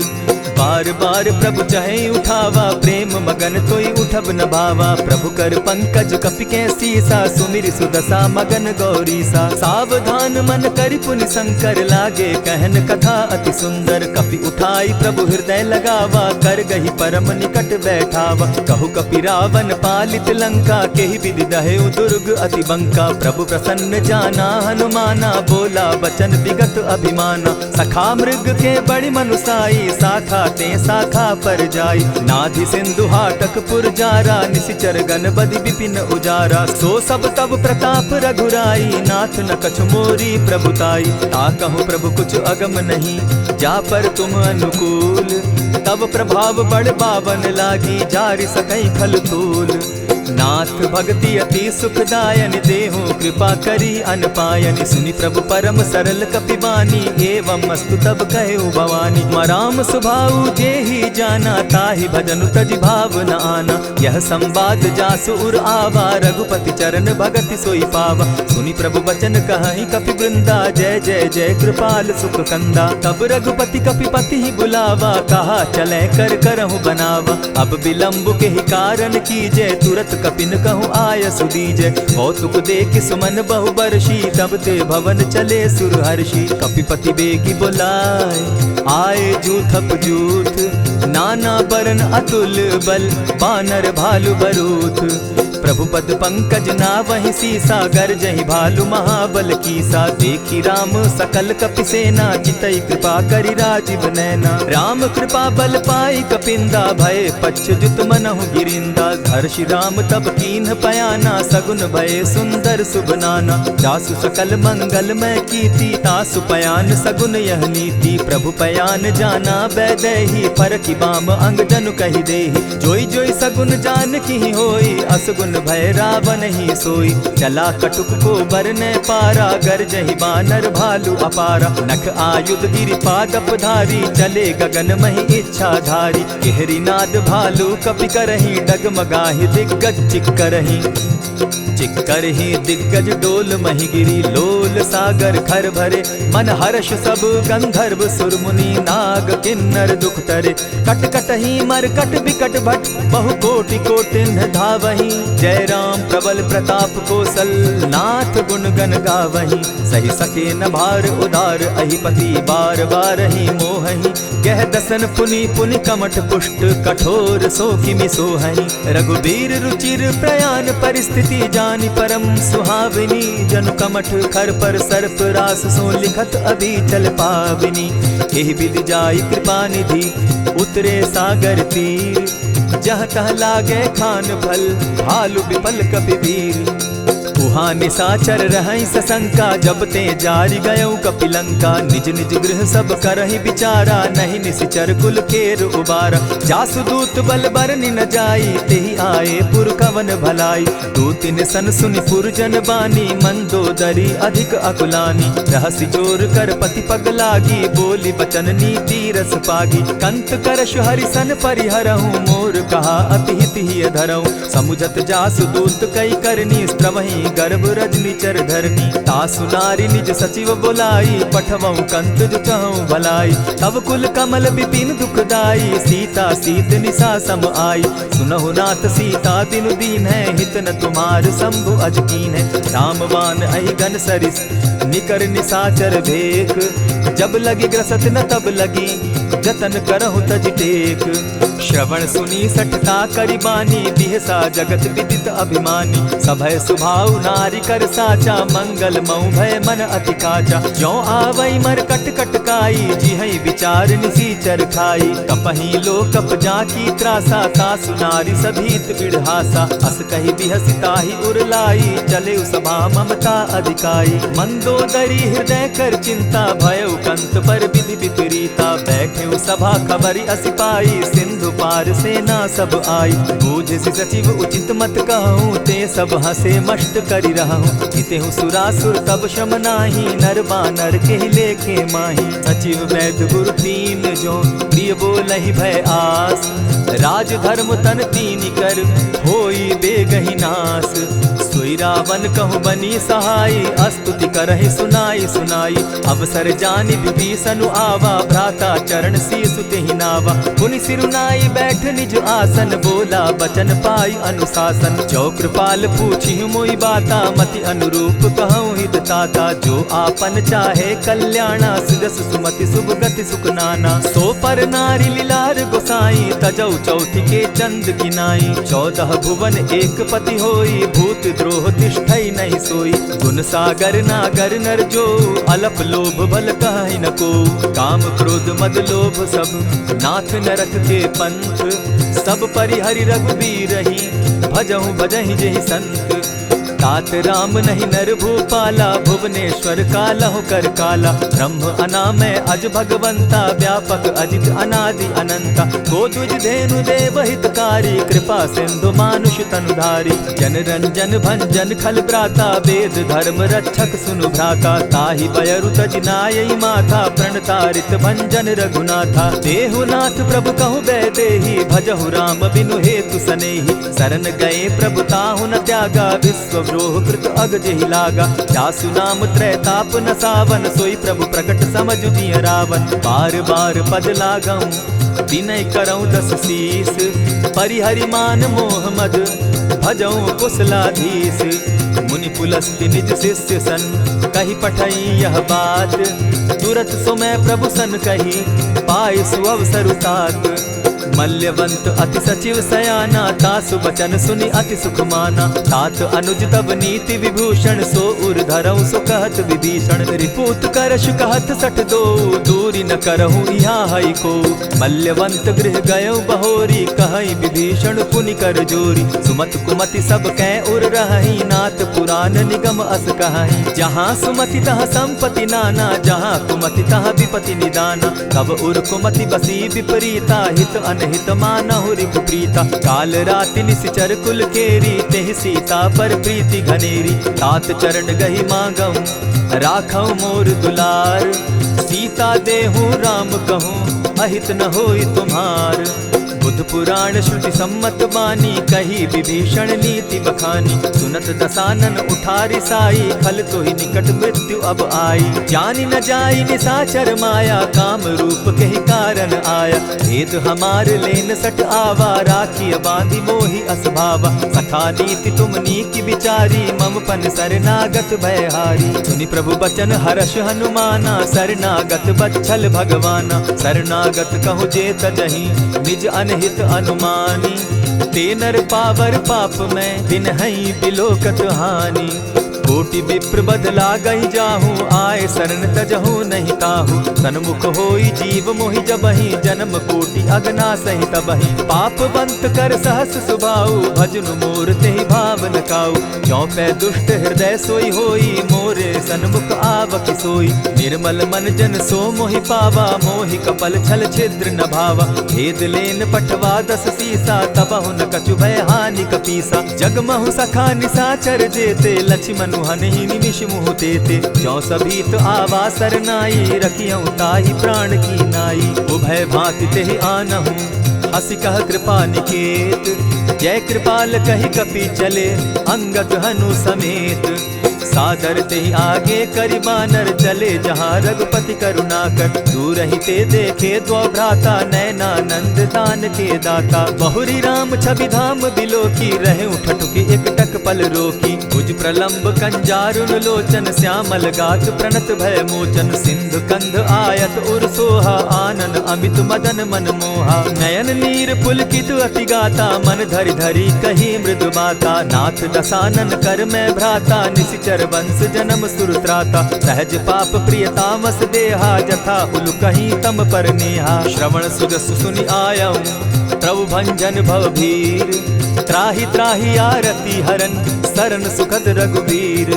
बार बार प्रभु चहे उठावा, प्रेम मगन तोई उठब न भावा। प्रभु कर पंकज कपि के सीसा, सुमिर सुदशा मगन गौरीसा। सावधान मन करि पुनि शंकर, लागे कहन कथा अति सुंदर। कपि उठाई प्रभु हृदय लगावा, कर गही परम निकट बैठावा। कहु कपि रावण पालित लंका, केहि विधि दहेउ दुर्ग अति बंका। प्रभु प्रसन्न जाना हनुमाना, बोला बचन विगत अभिमाना। सखा मृग के बड़ी मनुसाई, साखा ते शाखा पर जाई। नाधि सिंधु हाटक पुरजारा, निशिचर गण बदि विपिन उजारा। सो सब तब प्रताप रघुराई, नाथ न कछु मोरी प्रभुताई। ताकहु प्रभु कुछ अगम नहीं, जा पर तुम अनुकूल। तब प्रभाव बड़ पावन लागी, जारि सकई खल तूल। नाथ भक्ति अति सुखदायन, देहु कृपा करी अनपायन। सुनि प्रभु परम सरल कपिबानी, एवं मस्तु तब कहेउ भवानी। मराम सुभाऊ जेहि जाना, ताहि भजनु तजि भाव न आना। यह संवाद जासु उर आवा, रघुपति चरण भगति सोई पावा। सुनि प्रभु बचन कहहि कपि वृंदा, जय जय जय कृपाल सुख कंदा। तब रघुपति कपिपति ही बुलावा, कहा चले कर करहु बनावा। अब विलंब के ही कारण कीजय, तुरत कपिन कहूँ आय सुदीजय। कौतुक देख सुमन बहु बरसी, तब ते भवन चले सुर हर्षि। कपिपति बेगी बुलाए, आए जूथप जूथ। नाना बरन अतुल बल, बानर भालु बरूथ। प्रभु पद पंकज नावहि सीसा, गर्जहि भालु महाबल कीसा। देखी राम सकल कपि सेना, चितई कृपा करि राजीव नैना। राम कृपा बल पाई कपिंदा, भय पच्युत मनहु गिरिंदा। हर्षि राम तब कीन्ह पयाना, सगुन भय सुंदर शुभ नाना। जासु सकल मंगल मैं कीति, तासु पयान सगुन यह नीति। प्रभु पयान जाना बैदेही, फरकि बाम अंग जनु कहि देहि। जोई जोई सगुन जान की होई, असगुन भय रावण ही सोई। चला कटुक को बरने पारा, गर्जहि बानर भालु अपारा। नख आयुध गिरि पादप धारी, चले गगन महि इच्छा धारी। केहरी नाद भालु कपि करहि, डगमगाहि दिग्गज चिक्करहि। चिक्करहि दिग्गज डोल महि गिरी, लोल सागर खर भरे। मन हर्ष सब गंधर्व सुर मुनि, नाग किन्नर दुख तरे। कट कटहि मरकट बिकट भट, बहु कोटि कोटिन्ह धावहि। जय राम प्रबल प्रताप कौशल, नाथ गुण गण गावहि। सही सके न भार उदार, अहिपति बार बार ही मोहहि। गह दसन पुनि पुनि कमठ पुष्ट, कठोर सो किमि सोहहि। रघुबीर रुचिर प्रयाण परिस्थिति, जानि परम सुहाविनी। जनु कमठ खर पर सर्प रास, सो लिखत अभी चल पाविनी। एहि विधि जाई कृपा निधि, उतरे सागर तीर। जह तह लागे खान फल, भालु विफल कपि वीर। उहाँ निशाचर रहई सशंका, जब ते जारी गयऊ कपिलंका। निज निज गृह सब करहि विचारा, नहीं निशिचर कुल केर उबारा। जासुदूत बल बरनि न जाई, तेहि आए पुर कवन भलाई। दूतिन सन सुनि पुरजन बानी, मंदोदरी अधिक अकुलानी। रहसि जोर कर पति पग लागी, बोली बचन नीति रस पागी। कंत करश हरिसन परिहरहूँ, मोर कहा अति हित ही धरऊँ। समुझत जासुदूत कई करनी, स्त्रवहि गर्भ रजनी चर धरनी। तासु नारी निज सचिव बोलाई, पठवऊँ कंत जो चहऊँ भलाई। तब कुल कमल विपिन दुखदाई, सीता सीत निशा सम आई। सुनहु नाथ सीता दिनु दीन है, हित न तुम्हार शंभु अजकीन है। रामवान अहिगन सरिस निकर निशाचर भेक, जब लगी ग्रसत न तब लगी, जतन करहु तज टेक। श्रवण सुनी सठता करिबानी, बिहसा जगत विदित अभिमानी। सभय सुभाव नारी कर साचा, मंगल मऊ भय मन अति काचा। ज्यों आवई मर कट कटकाई, जिहई विचार निसीचर खाई। कपही लो कप जाकी त्रासा, तासु नारी सभीत बिढ़ासा। अस कही बिहसिताहि उरलाई, चले सभा ममता अधिकाई। मंदोदरी हृदय कर चिंता, भयउ कंत पर विधि विपरीता। बैठे सभा खबरी असी पाई, सिंधु पार सेना सब आई। बूझसि सचिव उचित मत कहूँ, ते सब हसे मष्ट करि रहूँ। हितेहु सुरासुर तब शम नाही, नर बानर के लेखे माही। सचिव वैद्य गुरु तीन जो, प्रिय बोलहि भय आस। राज धर्म तन तीन कर, होई बेगहि नास। सोई रावण कहु बनी सहाई, अस्तुति करहि सुनाई सुनाई। अवसर जानि विभीषण आवा, भ्राता चरण शीसु तेहि नावा। पुनि सिरुनाई बैठ निज आसन, बोला बचन पाई अनुशासन। जो कृपाल पूछि मोई बाता, मति अनुरूप कहूँ हित ताता। जो आपन चाहे कल्याणा, सिदस सुमति शुभ गति सुख नाना। सो पर नारी लीलार गोसाई, तजौ चौथि के चंद किनाई। 14 भुवन एक पति होई, भूत द्रोह तिष्ठई नहीं सोई। गुण सागर नागर नर जो, अलप लोभ बल कहि न को। काम क्रोध मद लोभ सब, नाथ नरक के पंथ। सब परिहरि रघुबीरहि, भजहु भजहि जेहि संत। तात राम नहीं नर भूपाला, भुवनेश्वर कालहु कर काला। ब्रह्म अनामय अज भगवंता, व्यापक अजित अनादि अनंता। को तुझ धेनु देव हितकारी, कृपा सिंधु मानुष तनुधारी। जन रंजन भंजन खल भ्राता, वेद धर्म रक्षक सुनु भ्राता। ताहि बयरु तज नायई माथा, प्रणतारित भंजन रघुनाथा। देहुनाथ प्रभु कहु बैदेहि, भजहु राम बिनु हेतु सनेहि। शरण गए प्रभु ताहु न त्यागा, विश्व द्रोह कृत अग जेहि लागा। जासु नाम त्रैताप न सावन, सोई प्रभु प्रकट समझ जिय रावण। बार बार पद लागऊं, विनय करऊं 10 शीस। परिहरि मान मोह मद, भजऊं कुशलाधीश। मुनि पुलस्ति निज शिष्य सन, कही पठई यह बात। तुरत सो मैं प्रभु सन कही, पाई सुअवसर तात। मल्यवंत अति सचिव सयाना, तासु बचन सुनि अति सुख माना। तात अनुज तब नीति विभूषण, सो उर धरऊं सो कहत विभीषण। रिपुत करश कहत सठ दो, दूरी न करहूँ यहाँ हई को। मल्यवंत गृह गयऊ बहोरी, कहई विभीषण पुनि कर जोरी। सुमत कुमति सब कै उर रहई, नाथ पुराण निगम अस कहई। जहाँ सुमति तहाँ संपत्ति नाना, जहाँ कुमति तहाँ विपति निदाना। तब उर कुमति बसी विपरीता, हित अनहित मानहु रिपु प्रीता। काल राति निशिचर कुल केरी, तेहि सीता पर प्रीति घनेरी। तात चरण गहि मांगऊं, राखऊं मोर दुलार। सीता देहूँ राम कहूँ, अहित न होई तुम्हार। बुध पुराण श्रुति सम्मत बानी, कही विभीषण नीति बखानी। सुनत दसानन उठारी साई, खल तो ही निकट मृत्यु अब आई। जानी न जाई निशाचर माया, काम रूप के ही कारण आया। भेद हमार लेन सट आवा, राखी बांधी मोहि असभावा। सखा नीति तुम नीति विचारी, मम पन शरणागत भयहारी। सुनि प्रभु बचन हर्ष हनुमाना, शरणागत बच्छल भगवाना। शरणागत कहु जे तजहि, निज अनहित अनुमानी। ते नर पावर पाप में, दिन हई बिलोकत हानि। कोटि विप्र बदला गई जाहू, आए शरण तजहू नहीं ताहू। सन्मुख होई जीव मोहि जबहि, जन्म कोटि अगना सही तबहि। पापवंत कर सहस सुभाऊ, भजनु मोर तेहि भाव न काऊ। चौपै दुष्ट हृदय सोई होई, मोरे सन्मुख आवक सोई। निर्मल मन जन सो मोहि पावा, मोहि कपल छल छिद्र न भावा। भेद लेन पठवा दस सीसा, तबहु न कछु भय हानि कपीसा। जगमहु सखा निसाचर जेते, लक्ष्मण हनहि निमिष मुह तेते। जो सभीत आवा सरनाई, रखियऊ ताहि प्राण की नाई। उभय भांति तेहि आनहु, हसि कह कृपा निकेत। जय कृपाल कहि कपि चले, अंगद हनु समेत। सादर तेहि आगे करि बानर, चले जहाँ रघुपति करुणाकर। दूर ही ते देखे द्वौ भ्राता, नयनानंद दान के दाता। बहुरी राम छवि धाम बिलोकी, रहे उठटुकी एक टक पल रोकी। भुज प्रलंब कंजारुन लोचन, श्यामल गात प्रणत भय मोचन। सिंधु कंध आयत उर सोहा, आनन अमित मदन मन मोहा। नयन नीर पुलकित अति गाता, मन धरि धरि कही मृदु बाता। नाथ दसानन कर मैं भ्राता, निशिचर वंश जन्म सुरत्राता। सहज पाप प्रियतामस देहा, जथा उलु कहीं तम पर नेहा। श्रवण सुजस सुनि आयऊ, प्रभु भंजन भव भीर। त्राहि त्राहि आरती हरन, सरन सुखद रघुवीर।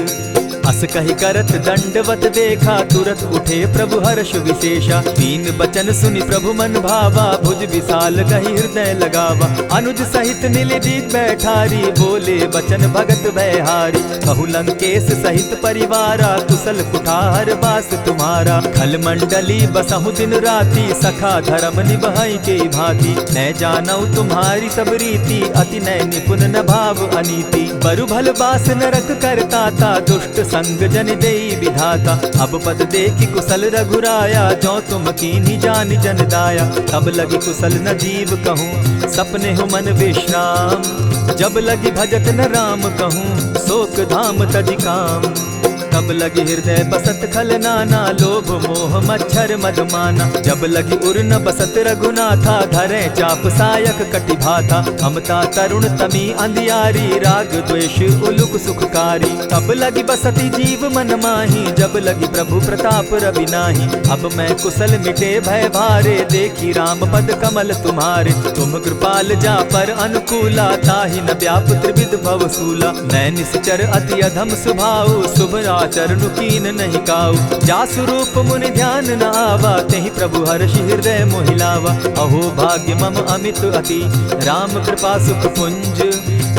अस कहि करत दंडवत देखा, तुरत उठे प्रभु हर्ष विशेषा। तीन बचन सुनि प्रभु मन भावा, भुज विशाल कहि हृदय लगावा। अनुज सहित नीलदीप बैठारी, बोले बचन भगत भयहारी। कहु लंकेश सहित परिवारा, कुशल कुठार बास तुम्हारा। खल मंडली बसहु दिन राति, सखा धर्म निभाई के भांति। न जानऊ तुम्हारी सब रीति, अति नय निपुण न भाव अनीति। बरु भल बास नरक करताता, दुष्ट संग जन देई विधाता। अब पद देखि कुशल रघुराया, जो तुम कीन्ही जानि जन दाया। तब लगी कुशल न जीव कहूँ, सपने हो मन विश्राम। जब लगी भजत न राम कहूँ, शोक धाम तजि काम। तब लगी हृदय बसत खल नाना, लोभ मोह मच्छर मधुमाना। जब लगी उर न बसत रघुनाथा, धरे चाप सायक कटि भाथा। ममता तरुण तमी अंधियारी, राग द्वेष उलुक सुखकारी। तब लगी बसती जीव मन माही, जब लगी प्रभु प्रताप रवि नाही। अब मैं कुशल मिटे भय भारे, देखी राम पद कमल तुम्हारे। तुम कृपाल जा पर अनुकूला, ताहि न व्याप त्रिविध भव सूला। मैं निश्चर अति अधम स्वभाव, शुभ चरणु कीन नहीं काऊ। जासु रूप मुनि ध्यान न आवा, तेहि प्रभु हर्षि हृदय मोहिलावा। अहो भाग्य मम अमित अति, राम कृपा सुख पुंज।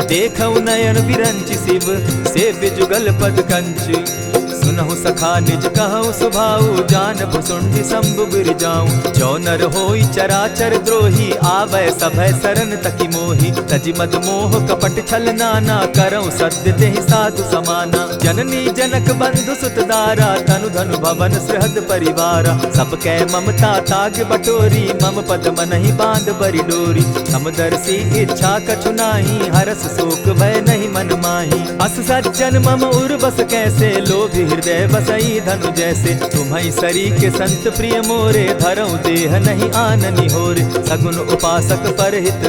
देखऊ नयन विरंचि शिव, सेव्य जुगल पद कंच। सुनहु सखा निज कहु सुभाऊ, जान भुसुंडि शंभु गिर जाऊं। जो नर होई चराचर द्रोही, आवे सभय सरन तकी मोही। तजि मद मोह कपट छल नाना, करऊं सत्य तेहि साधु समाना। जननी जनक बंधु सुत दारा, तनु धनु भवन सृहद परिवारा। सब कै ममता ताग बटोरी, मम पद मनहि बांध बरि डोरी। समदर्शी इच्छा कछु नाही, हरस शोक भय नहीं मन माही। अस सज्जन मम उर बस कैसे, लोभी हृदय बसई धनु जैसे। तुम्हि सरी के संत प्रिय मोरे, धरऊं देह नहीं आननि होरे। सगुन उपासक परहित,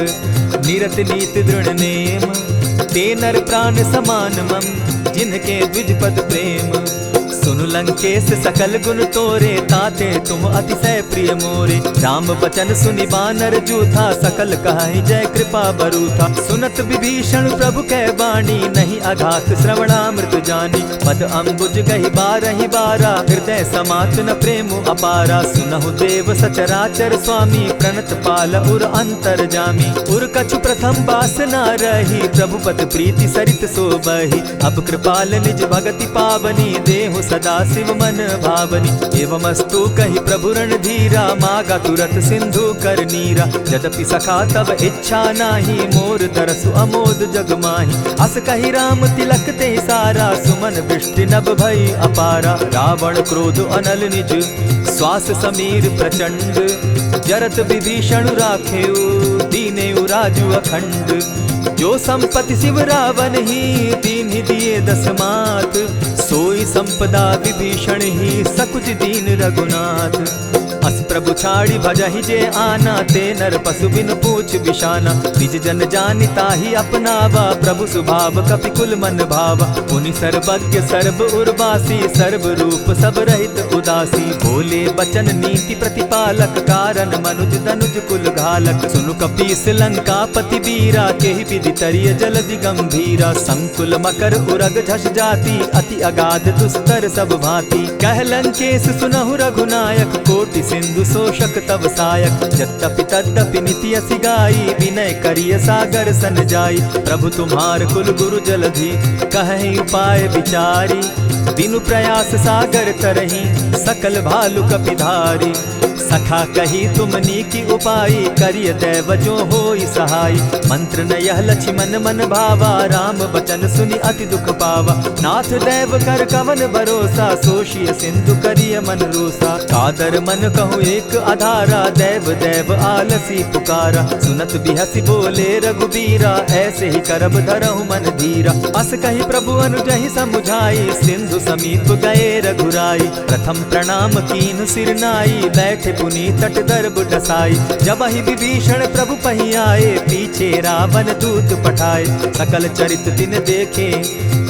निरत नीति दृढ़ नेम। ते नर प्राण समान मम, जिनके द्विज पद प्रेम। सुनु लंकेश सकल गुण तोरे, ताते तुम अतिशय प्रिय मोरे। राम बचन सुनि बानर जूथा, सकल कहाहि जय कृपा बरूथा। सुनत विभीषण प्रभु कै बाणी, नहीं अघात श्रवणामृत जानी। पद अम्बुज गहि बारहि बारा, हृदय समात न प्रेम अपारा। सुनहु देव सचराचर स्वामी, प्रणत पाल उर अंतर जामी। उर कछु प्रथम बास न रही, प्रभु पद प्रीति सरित सोबहि। अब कृपाल निज भगति पावनी, देहु सदा शिव मन भावनी। एवमस्तु कहि प्रभु रणधीरा, मागा तुरत सिंधु कर नीरा। यद्यपि सखा तब इच्छा नाही, मोर दरसु अमोद जग माही। अस कहि राम तिलक ते सारा, सुमन वृष्टि नभ भई अपारा। रावण क्रोध अनल निज, श्वास समीर प्रचंड। जरत विभीषण राखेउ, दीनेउ राजु अखंड। जो संपत्ति शिव रावण ही, दीन्हि दिए दस मात। सोई संपदा विभीषण ही, सकुच दीन रघुनाथ। अस प्रभु छाड़ी भजहि जे आना, ते नर पशु बिन पूज पूछ बिशाना। निज जन जानिता ही अपनावा, प्रभु स्वभाव कपि कुल मन भावा। मुनि सर्वज्ञ सर्व उर्वासी, सर्व रूप सब रहित उदासी। बोले बचन नीति प्रतिपालक, कारण मनुज दनुज कुल घालक। सुनु कपीस लंकापति वीरा, केहि विधि तरिय जलधि गंभीरा। संकुल मकर उरग झष जाति, अति अगाध दुस्तर सब भांति। कह लंकेश सुनहु रघुनायक, कोटि सिंधु शोषक तव सायक। यद्यपि तद्यपि निति असि गाई, विनय करिय सागर सन जाई। प्रभु तुम्हार कुल गुरु जलधि, कहि उपाय विचारी। बिनु प्रयास सागर तरही, सकल भालु कपिधारी। सखा कही तुमनी की उपाई, करिय दैव जो होई सहाय। मंत्र न यह लक्ष्मण मन भावा, राम बचन सुनि अति दुख पावा। नाथ दैव कर कवन भरोसा, सोषिय सिंधु करिय मन रोसा। कादर मन कहूँ एक आधारा, दैव दैव आलसी पुकारा। सुनत बिहसी बोले रघुबीरा, ऐसे ही करब धरहु मन धीरा। अस कही प्रभु अनुजहि समुझाई, सिंधु समीप गए रघुराई। प्रथम प्रणाम कीन सिर नाई, बैठे पुनि तट दर्ब डसाई। जब ही विभीषण प्रभु पही आए, पीछे रावण दूत पठाए। सकल चरित दिन देखे,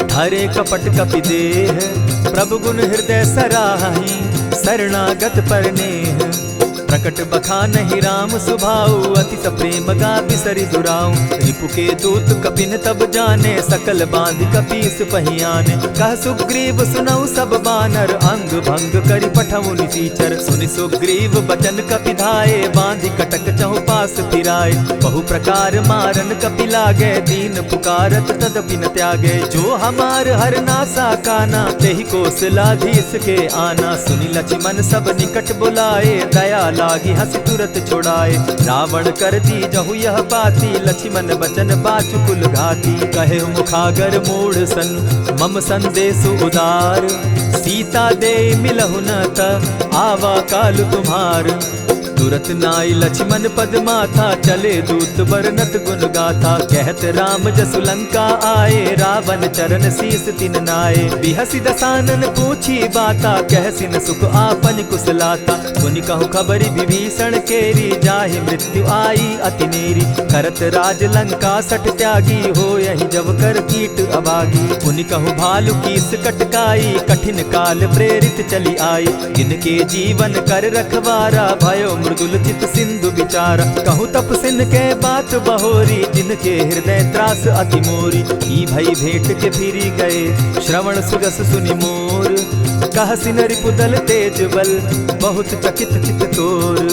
धरे कपट कपि देह। प्रभु गुण हृदय सराहि, शरणागत परनेह। प्रकट बखानहि राम सुभाऊ, अति सप्रेम गा बिसरि दुराऊ। रिपु के दूत कपिन तब जाने, सकल बांधि कपीस पहियाने। कह सुग्रीव सुनऊ सब बानर, अंग भंग करि पठऊ निसीचर। सुनि सुग्रीव बचन कपि धाये, बांधि कटक चहु पास फिराए। बहु प्रकार मारन कपि लागे, दीन पुकारत तदपि न त्यागे। जो हमार हर नासा काना, तेहि कौशलाधीश के आना। सुनि लक्ष्मण सब निकट बुलाए, दया लागी हंसी तुरत छुड़ाए। रावण कर दी जहु यह पाती, लक्ष्मण बचन बाचु कुल घाती। कहे मुखागर मूढ़ सन, मम संदेश उदार। सीता दे मिलहु न त, आवा काल तुम्हार। तुरत नाई लक्ष्मण पद माथा, चले दूत बरनत गुण गाथा। कहत राम जसु लंका आए, रावण चरण शीस तिन नाए। बिहसी दसानन पूछी बाता, कहसिन सुख आपन कुशलाता। सुनि कहु खबरि विभीषण केरी, जाहि मृत्यु आई अति नेरी। करत राज लंका सठ त्यागी, हो यही जब कर कीट अभागी। पुनि कहु भालु कीस कटकाई, कठिन काल प्रेरित चली आई। जिनके जीवन कर रखवारा, भयो मृदुल चित सिंधु विचारा। कहूँ तपसिन के बात बहोरी, जिनके हृदय त्रास अति मोरी। ई भई भेंट के फिरी गए, श्रवण सुरस सुनि मोर। कहसिन रिपुदल तेज बल, बहुत चकित चित तोर।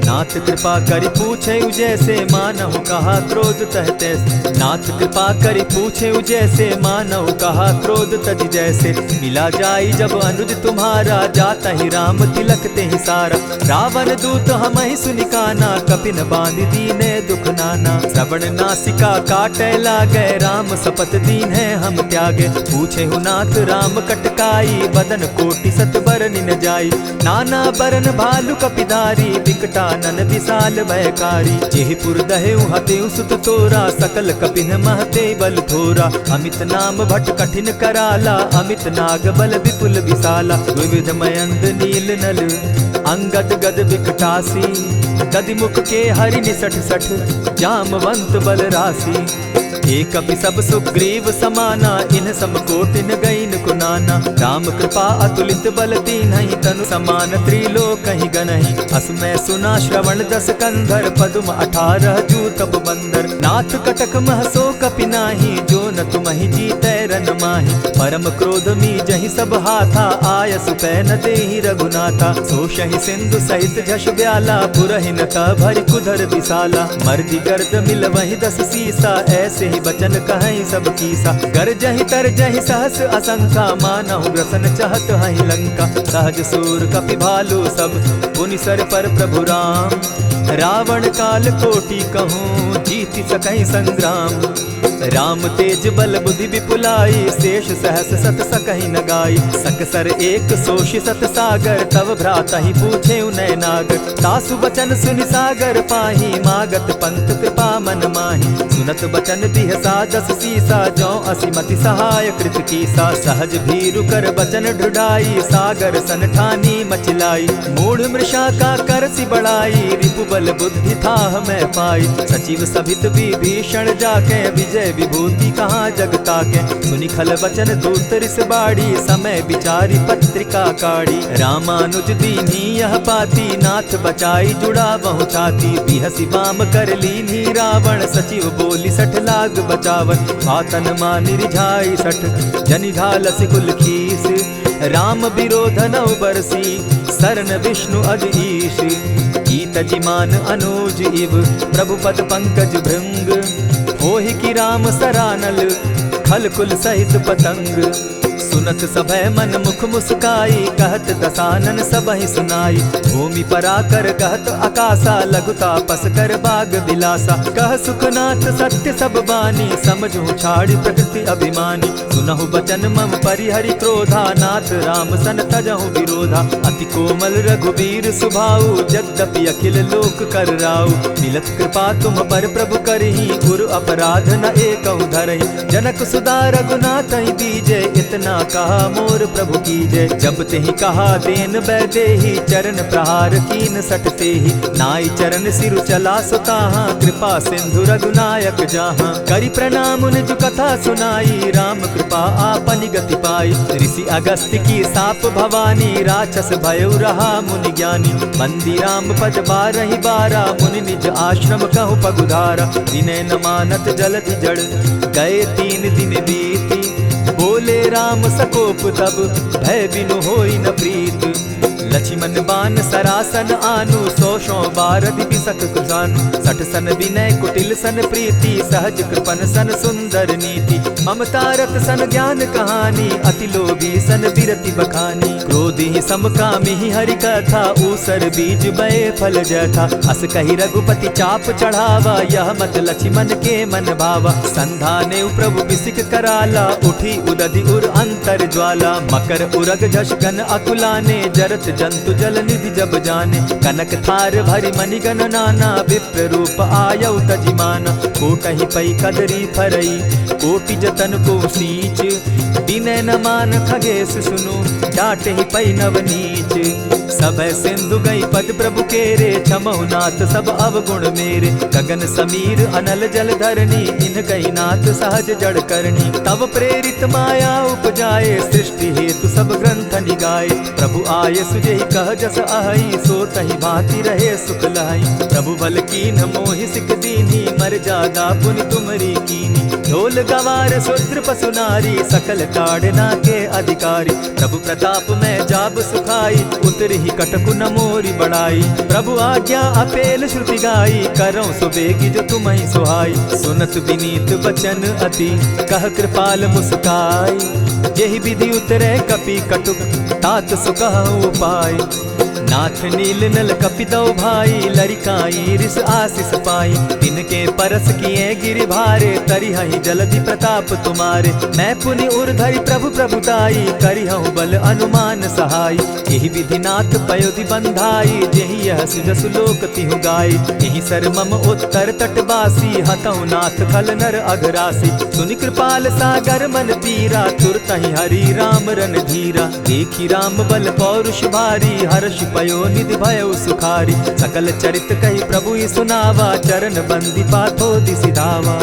नाथ कृपा करि पूछे जैसे, मानहु कहा क्रोध तह तैसे। नाथ कृपा करि पूछे जैसे, मानहु कहा क्रोध तज जैसे। मिला जाई जब अनुज तुम्हारा, जाता ही राम तिलक ते ही सारा। रावण दूत हम ही सुनि काना, कपिन बांधि दीने दुख नाना। श्रवण नासिका काटे लागे, राम शपथ दीन है हम त्यागे। पूछे हु नाथ राम कटकाई, बदन कोटि सत बरनि न जाई। नाना बरन भालु कपिधारी, विकटा नन विशाल भयकारी। जेहिपुर दहेउ हतेउ सुत तोरा, सकल कपिन महते बल थोरा। अमित नाम भट कठिन कराला, अमित नाग बल विपुल विशाला। विविध मयंद नील नल, अंगद गद विकटासी। गदि मुख के हरि निसठ सठ, जामवंत बल राशि। एक कपि सब सुग्रीव समाना, इन सम कोटिन गईन कुनाना। राम कृपा अतुलित बल दीन्हि, तनु समान त्रिलोक ही गनहि। अस मैं सुना श्रवण दस कंधर, पदुम 18 जूतब बंदर। नाथ कटक महसो कपि नाही, जो न तुमहि जीतै रन माहि। परम क्रोध मी जहि सब हाथा, आय सुपै न देहि रघुनाथा। सोषहि सिंधु सहित झष ब्याला, पुरहि न त भरि कुधर विशाला। मर्दि गर्द मिल वहि 10 सीसा, ऐसे ही बचन कहीं सब कीसा। गरजहि तरजहि सहस असंख्या, मानहु ग्रसन चहत हहि लंका। सहज सूर कपि भालु सब, पुनि सर पर प्रभु राम। रावण काल कोटि कहूँ, जीति सकहि संग्राम। राम तेज बल बुद्धि विपुलाई, शेष सहस सत सकहि न गाई। सकसर एक सोषि सत सागर, तव भ्राता ही पूछे उनय नागर। तासु बचन सुनि सागर पाही, मागत पंत कृपा मन माही। सुनत बचन दिह सादस सीसा, जौ असिमति सहाय कृत कीसा। सहज भीरु कर बचन ढुढ़ाई, सागर सन ठानी मचिलाई। मूढ़ मृषा का करसि बढ़ाई, रिपु बल बुद्धि थाह मैं पाई। सचिव सभित विभीषण जाके, विजय विभूति कहाँ जग ताके। सुनि खल बचन दूत रिस बाड़ी, समय विचारी पत्रिका काढ़ी। रामानुज दीन्ही यह पाती, नाथ बचाई जुड़ा बहु छाती। बिहसि बाम कर लीन्ही रावण, सचिव बोली सठ लाग बचावन। आतन मानि रिझाई सठ, जनि घालसि कुल खीस। राम विरोध नौ बरसी, सरन विष्णु अज ईश। कीत जिमान अनुज इव, प्रभु पद पंकज भृंग। होहि की राम सरानल, खल कुल सहित पतंग। सुनत सभय मन मुख मुस्काई, कहत दसानन सबहि सुनाई। भूमि पराकर कहत आकाशा, लघु तापस कर बाग बिलासा। कह सुखनाथ सत्य सब बानी, समझू छाड़ी प्रकृति अभिमानी। सुनहु बचन मम परिहरि क्रोधा, नाथ राम सन तजहु विरोधा। अति कोमल रघुबीर सुभाऊ, जगदपि अखिल लोक कर राऊ। मिलत कृपा तुम पर प्रभु करही, गुरु अपराध न एकहु धरहि। जनक सुदा रघुनाथ ही दीजे, इतना कहा मोर प्रभु कीजे। जब तेहि कहा देन बैदेही, चरण प्रहार कीन सटते ही। नाई चरण सिरु चला सुताहा, कृपा सिंधु रघुनायक जाहा। करि प्रणाम निज कथा सुनाई, राम कृपा आपनि गति पाई। ऋषि अगस्त्य की साप भवानी, राक्षस भयउ रहा मुनि ज्ञानी। बंदी राम पद बारहि बारा, मुनि निज आश्रम कहु पगुधारा। विनय न मानत जलधि जड़, गए 3 दिन बीती। बोले राम सकोप तब, भय बिनु होई न प्रीत। लक्ष्मण बान सरासन आनु, 100 बारधि बिसक कुजानु। 60 सन विनय कुटिल सन प्रीति, सहज कृपन सन सुंदर नीति। ममता रत सन ज्ञान कहानी, अति लोभी सन बिरति बखानी। क्रोधि समकामी हरि कथा, ऊसर बीज बये फल जथा। अस कहि रघुपति चाप चढ़ावा, यह मत लक्ष्मण के मन भावा। संधाने प्रभु बिसिक कराला, उठी उदधि उर अंतर ज्वाला। मकर उरग झष घन अकुलाने, जरत जंतु जल निधि जब जाने। कनक थार भरि मणिगण नाना, विप्र रूप आयौ तजिमाना। कोटहि पै कदरी फरई, कोटि जतन को सींच। विनय न मान खगेश सुनु, डांटहि पै नव नीच। सभय सिंधु गई पद प्रभु केरे, क्षमहु नाथ सब अवगुण मेरे। गगन समीर अनल जल धरनी, इन कही नाथ सहज जड़ करनी। तब प्रेरित माया उपजाए, सृष्टि हेतु सब ग्रंथ निगाए। प्रभु आय सुजेहि कह जस अहई, सो तहि भांति रहे सुख लहई। प्रभु बल कीन मोहि सिख दीनी, मर जादा पुनि तुमरी कीनी। ढोल गवार शूद्र पशु नारी, सकल ताड़ना के अधिकारी। प्रभु प्रताप में जाब सुखाई, उतरि कटकु न मोरी बड़ाई। प्रभु आज्ञा अपेल श्रुति गाई, करौ सुबेगी जो तुम्हि सुहाई। सुनत विनीत बचन अति, कह कृपाल मुस्काई। जेहि विधि उतरे कपि कटुक, तात सुकहु उपाय। नाथ नील नल कपि दो भाई, लरिकाई रिस आशीष पाई। तिनके परस किए गिरि भारे, तरिहहि जलधि प्रताप तुम्हारे। मैं पुनि उर्धरि प्रभु प्रभुताई, करिहु बल अनुमान सहाय। एहि विधि नाथ पयोधि बंधाई, जेहि यह सुजसु लोक तिहु गाई। एहि सर मम उत्तर तटवासी, हतहु नाथ खल नर अघरासी। सुनि कृपाल सागर मन पीरा, तुरतहि हरि राम रन धीरा। देखी राम बल पौरुष भारी, हर्ष पयो निधि भयो सुखारी। सकल चरित कही प्रभु ही सुनावा, चरण बंदी पाथो दिसि धावा।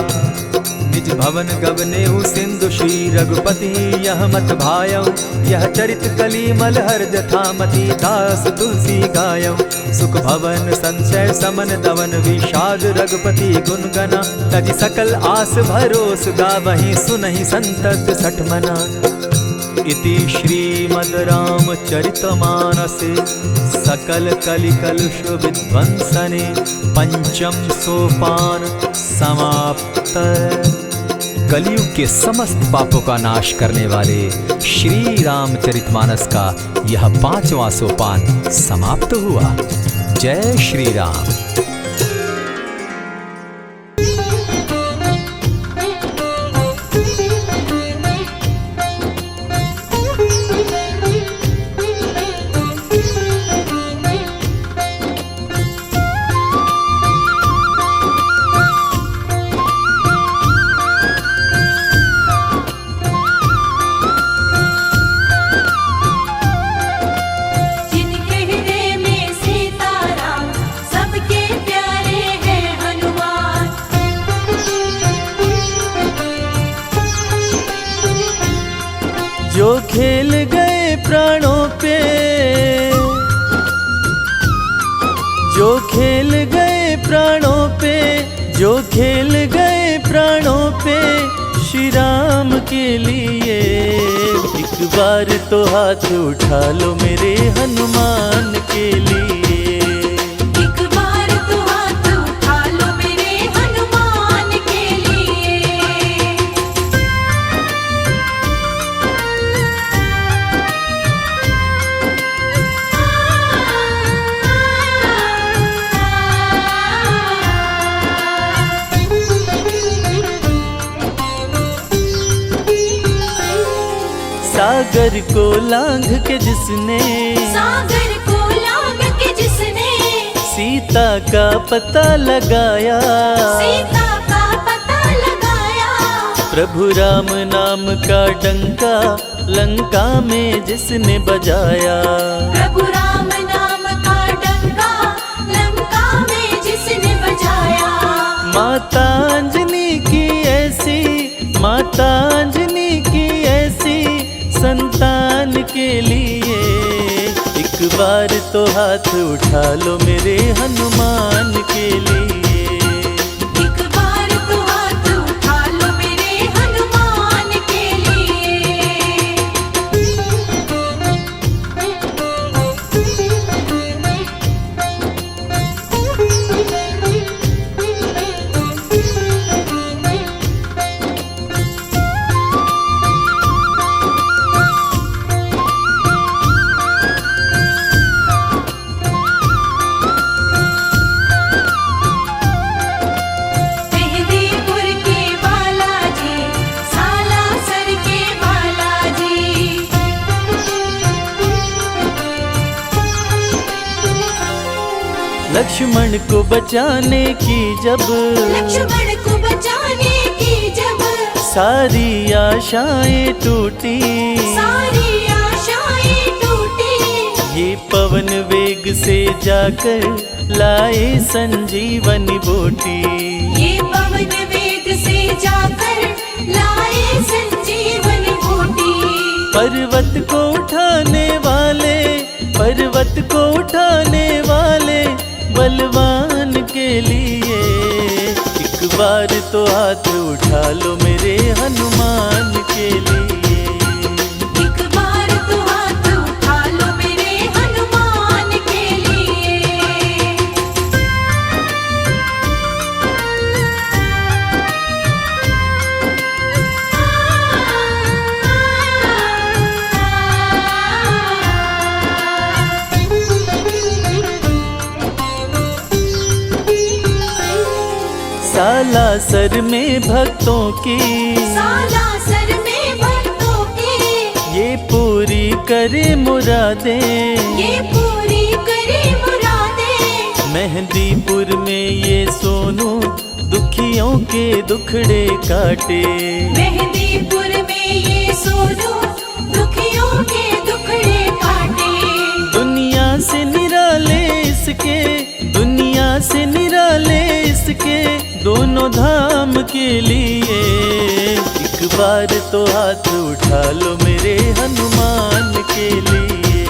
निज भवन गवनेहु सिंधु श्री रघुपति, यह मत भायौ। यह चरित कली मलहर जथामति, दास तुलसी गायौ। सुख भवन संशय समन दवन, विषाद रघुपति गुण गना। तजि सकल आस भरोस, गावहि सुनहि संतत सठ मना। इति श्रीमद् रामचरितमानसे, सकल कलि कलुष विध्वंसने। पंचम सोपान समाप्त। कलयुग के समस्त पापों का नाश करने वाले श्री रामचरितमानस का यह 5वां सोपान समाप्त हुआ। जय श्री राम। जो खेल गए प्राणों पे, जो खेल गए प्राणों पे, जो खेल गए प्राणों पे श्री राम के लिए। एक बार तो हाथ उठा लो मेरे हनुमान के लिए। एक बार तो हाथ उठा लो मेरे हनुमान के लिए। सागर को लांघ के जिसने, सागर को लांघ के जिसने सीता का पता लगाया, सीता का पता लगाया। प्रभु राम नाम का डंका लंका में जिसने बजाया, प्रभु राम नाम का डंका लंका में जिसने बजाया। माता अंजनी की ऐसी, माता अंजनी की ऐसी संतान के लिए। एक बार तो हाथ उठा लो मेरे हनुमान के लिए। एक बार तो हाथ उठा लो मेरे हनुमान के लिए। मेहंदीपुर के बालाजी, सालासर के बालाजी। लक्ष्मण को बचाने की जब, लक्ष्मण को बचाने की जब सारी आशाएं टूटी, सारी आशाएं टूटी। ये पवन वेग से जाकर लाए संजीवनी बूटी। ये पवन वेग से जाकर लाए संजीवनी बूटी। पर्वत को उठाने वाले, पर्वत को उठाने वाले बलवान के लिए। एक बार तो हाथ उठा लो मेरे हनुमान के लिए। एक बार तो हाथ उठा लो मेरे हनुमान के लिए। सालासर में भक्तों की, सालासर में भक्तों की ये पूरी करे मुरादें, ये पूरी करे मुरादें। मेहंदीपुर में ये सोनू दुखियों के दुखड़े काटे। मेहंदीपुर में ये सोनू दुखियों के दुखड़े काटे। दुनिया से निराले इसके, दुनिया से निराले इसके दोनों धाम के लिए। एक बार तो हाथ उठा लो मेरे हनुमान के लिए।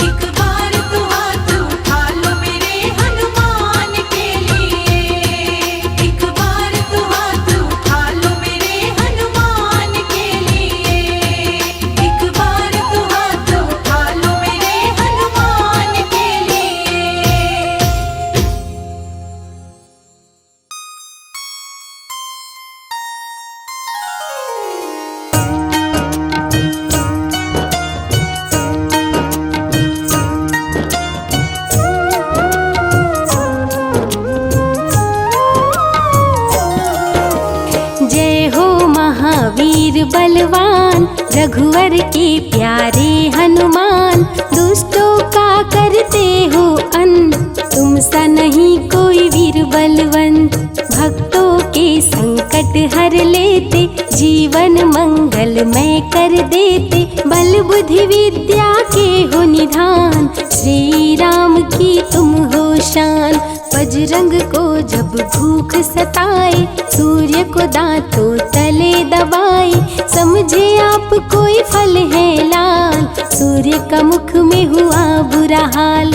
एक बार तो हाथ उठा लो मेरे हनुमान के लिए। एक बार तो हाथ उठा लो मेरे हनुमान के लिए। एक बार तो हाथ उठा लो मेरे हनुमान के लिए। वीर बलवान रघुवर के प्यारे हनुमान, दुष्टों का करते हो अंत, तुम सा नहीं कोई वीर बलवंत। भक्तों के संकट हर लेते, जीवन मंगलमय कर देते, बल बुद्धि विद्या के हो निधान, श्री राम की तुम हो शान। बजरंग को जब भूख सताए, सूर्य को दांतों तले दबाए, समझे आप कोई फल है लाल, सूर्य का मुख में हुआ बुरा हाल।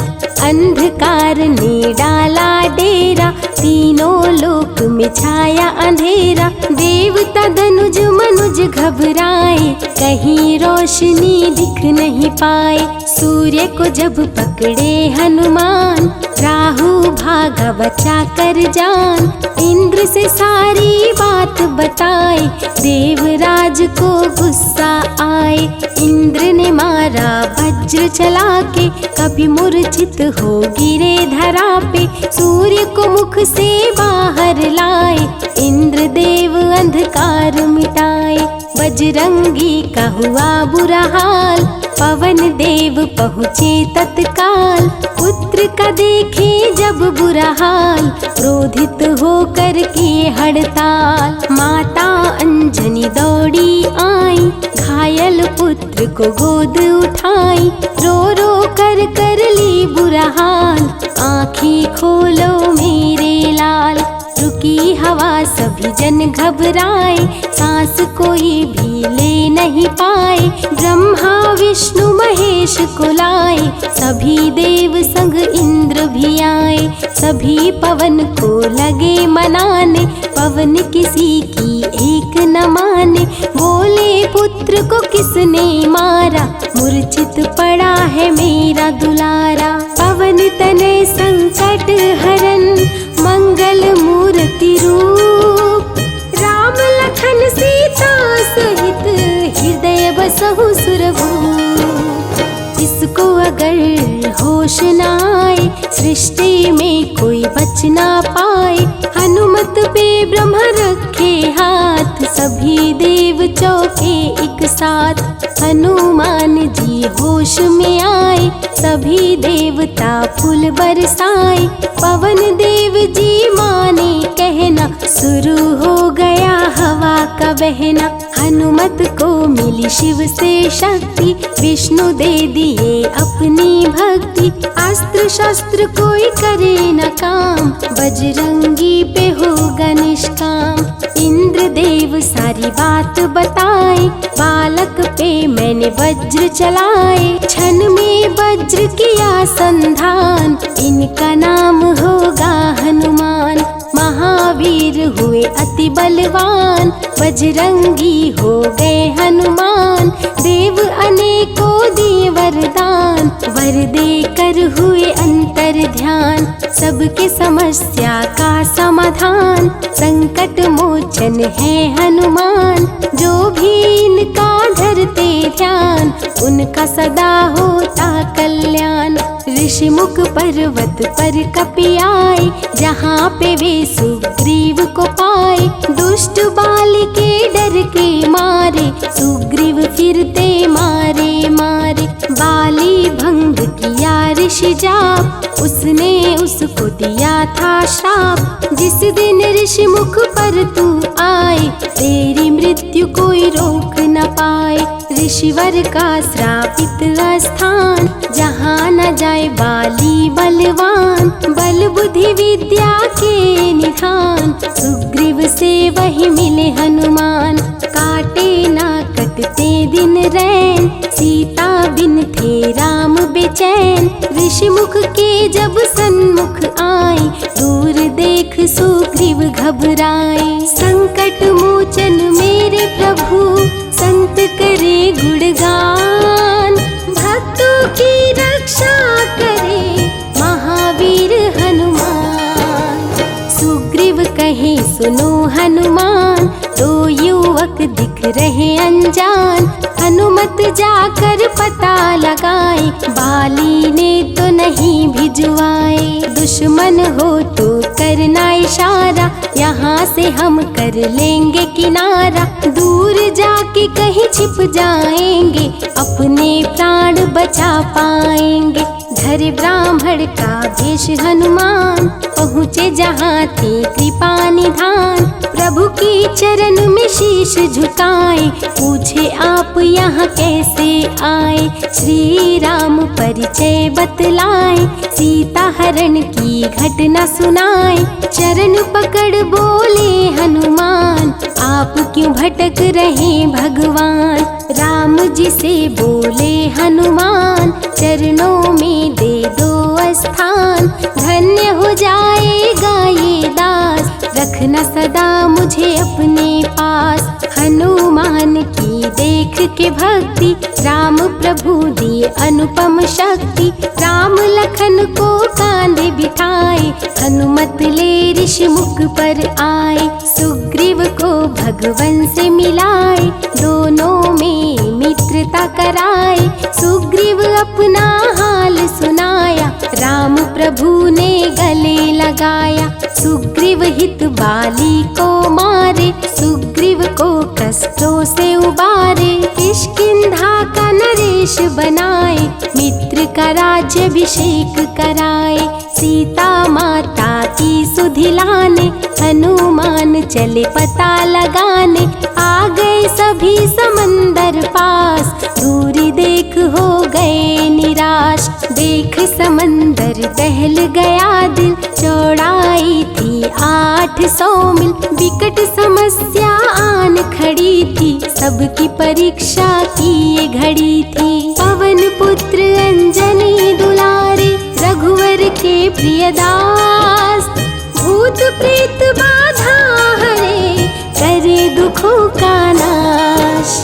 अंधकार ने डाला डेरा, तीनों लोक में छाया अंधेरा। देवता धनुज मनुज घबराए, कहीं रोशनी दिख नहीं पाए। सूर्य को जब पकड़े हनुमान, राहु भागा बचा कर जान। इंद्र से सारी बात बताए, देवराज को गुस्सा आए। इंद्र ने मारा वज्र चला के, कभी मूर्छित हो गिरे धरा पे। सूर्य को मुख से बाहर लाए, इंद्र देव अंधकार मिटाए। बजरंगी का हुआ बुरा हाल, पवन देव पहुँचे तत्काल। पुत्र का देखे जब बुरा हाल, क्रोधित होकर किए हड़ताल। माता अंजनी दौड़ी आई, घायल पुत्र को गोद उठाई। रो रो कर ली बुरा हाल, आँखें खोलो मेरे लाल। रुकी हवा सभी जन घबराए, सांस कोई भी ले नहीं पाए। ब्रह्मा विष्णु महेश को लाए, सभी देव संग इंद्र भी आए। सभी पवन को लगे मनाने, पवन किसी की एक न माने। बोले पुत्र को किसने मारा, मूर्छित पड़ा है मेरा दुलारा। पवन तनय संकट हरन, मंगल मूर्ति रूप। राम लखन सीता सहित, हृदय बसहु सुरभूप। इसको अगर होश न आए, सृष्टि में कोई बच ना पाए। हनुमत पे ब्रह्म रखे हाथ, सभी देव चौके एक साथ। हनुमान जी होश में आए, सभी देवता फूल बरसाए। पवन देव जी माने कहना, शुरू हो गया हवा का बहना। हनुमत को मिली शिव से शक्ति, विष्णु दे दिए अपनी भक्ति। अस्त्र शस्त्र कोई करे न काम, बजरंगी पे होगा निष्काम। इंद्र देव सारी बात बताए, बालक पे मैंने वज्र चलाए। क्षण में वज्र किया संधान, इनका नाम होगा हनुमान। महावीर हुए अति बलवान, बजरंगी हो गए हनुमान। देव अनेकों दिए वरदान, वर देकर हुए अंतर ध्यान। सबके समस्या का समाधान, संकट मोचन है हनुमान। जो भी इनका धरते ध्यान, उनका सदा होता कल्याण। ऋषिमुख पर्वत पर कपि आए, जहाँ पे वे सुग्रीव को पाए। दुष्ट बाल के डर के मारे, सुग्रीव फिरते मारे मारे। बाली भंग किया ऋषि जाप, उसने उसको दिया था श्राप। जिस दिन ऋषि मुख पर तू आए, तेरी मृत्यु कोई रोक न पाए। ऋषिवर का श्रापित स्थान, जहाँ न जाए बाली बलवान। बल बुद्धि विद्या के निधान, सुग्रीव से वही मिले हनुमान। काटे ना कटते दिन रैन, सीता बिन थे राम बेचैन। ऋषि मुख के जब सन्मुख आए, दूर देख सुग्रीव घबराए। संकट मोचन मेरे प्रभु, संत करे गुणगान। भक्तों की रक्षा करे महावीर हनुमान। सुग्रीव कहे सुनो हनुमान, दो युवक दिख रहे अनजान। हनुमत जाकर पता लगाए, बाली ने तो नहीं भिजवाए। दुश्मन हो तो करना इशारा, यहाँ से हम कर लेंगे किनारा। दूर जाके कहीं छिप जाएंगे, अपने प्राण बचा पाएंगे। धरे ब्राह्मण का भेष हनुमान, पहुँचे जहाँ थे कृपा निधान। प्रभु की चरण में शीश शीश झुकाए, पूछे आप यहाँ कैसे आए। श्री राम परिचय बतलाए, सीता हरण की घटना सुनाए। चरण पकड़ बोले हनुमान, आप क्यों भटक रहे भगवान। राम जी से बोले हनुमान, चरणों में दे दो स्थान। धन्य हो जाएगा ये दास, रखना सदा मुझे अपने पास। हनुमान की देख के भक्ति, राम प्रभु दिए अनुपम शक्ति। राम लखन को कांधे बिठाए, हनुमत ले ऋषि मुख पर आए। सुग्रीव को भगवन से मिलाए, दोनों में मित्रता कराए। सुग्रीव अपना हाल सुनाया, राम प्रभु ने गले लगाया। सुग्रीव हित बाली को मारे, सुग्रीव को कष्टों से उबारे। किष्किंधा का नरेश बनाए, मित्र का राज्याभिषेक कराए। सीता माता की सुधि लाने, हनुमान चले पता लगाने। आ गए सभी समंदर पास, दूरी देख हो गए निराश। देख समंदर दहल गया दिल, चौड़ाई थी 800 मील। विकट समस्या आन खड़ी थी, सबकी परीक्षा की ये घड़ी थी। पवन पुत्र अंजनी दुलारे, रघुवर के प्रियदास। भूत प्रेत बाधा हरे, करे दुखों का नाश।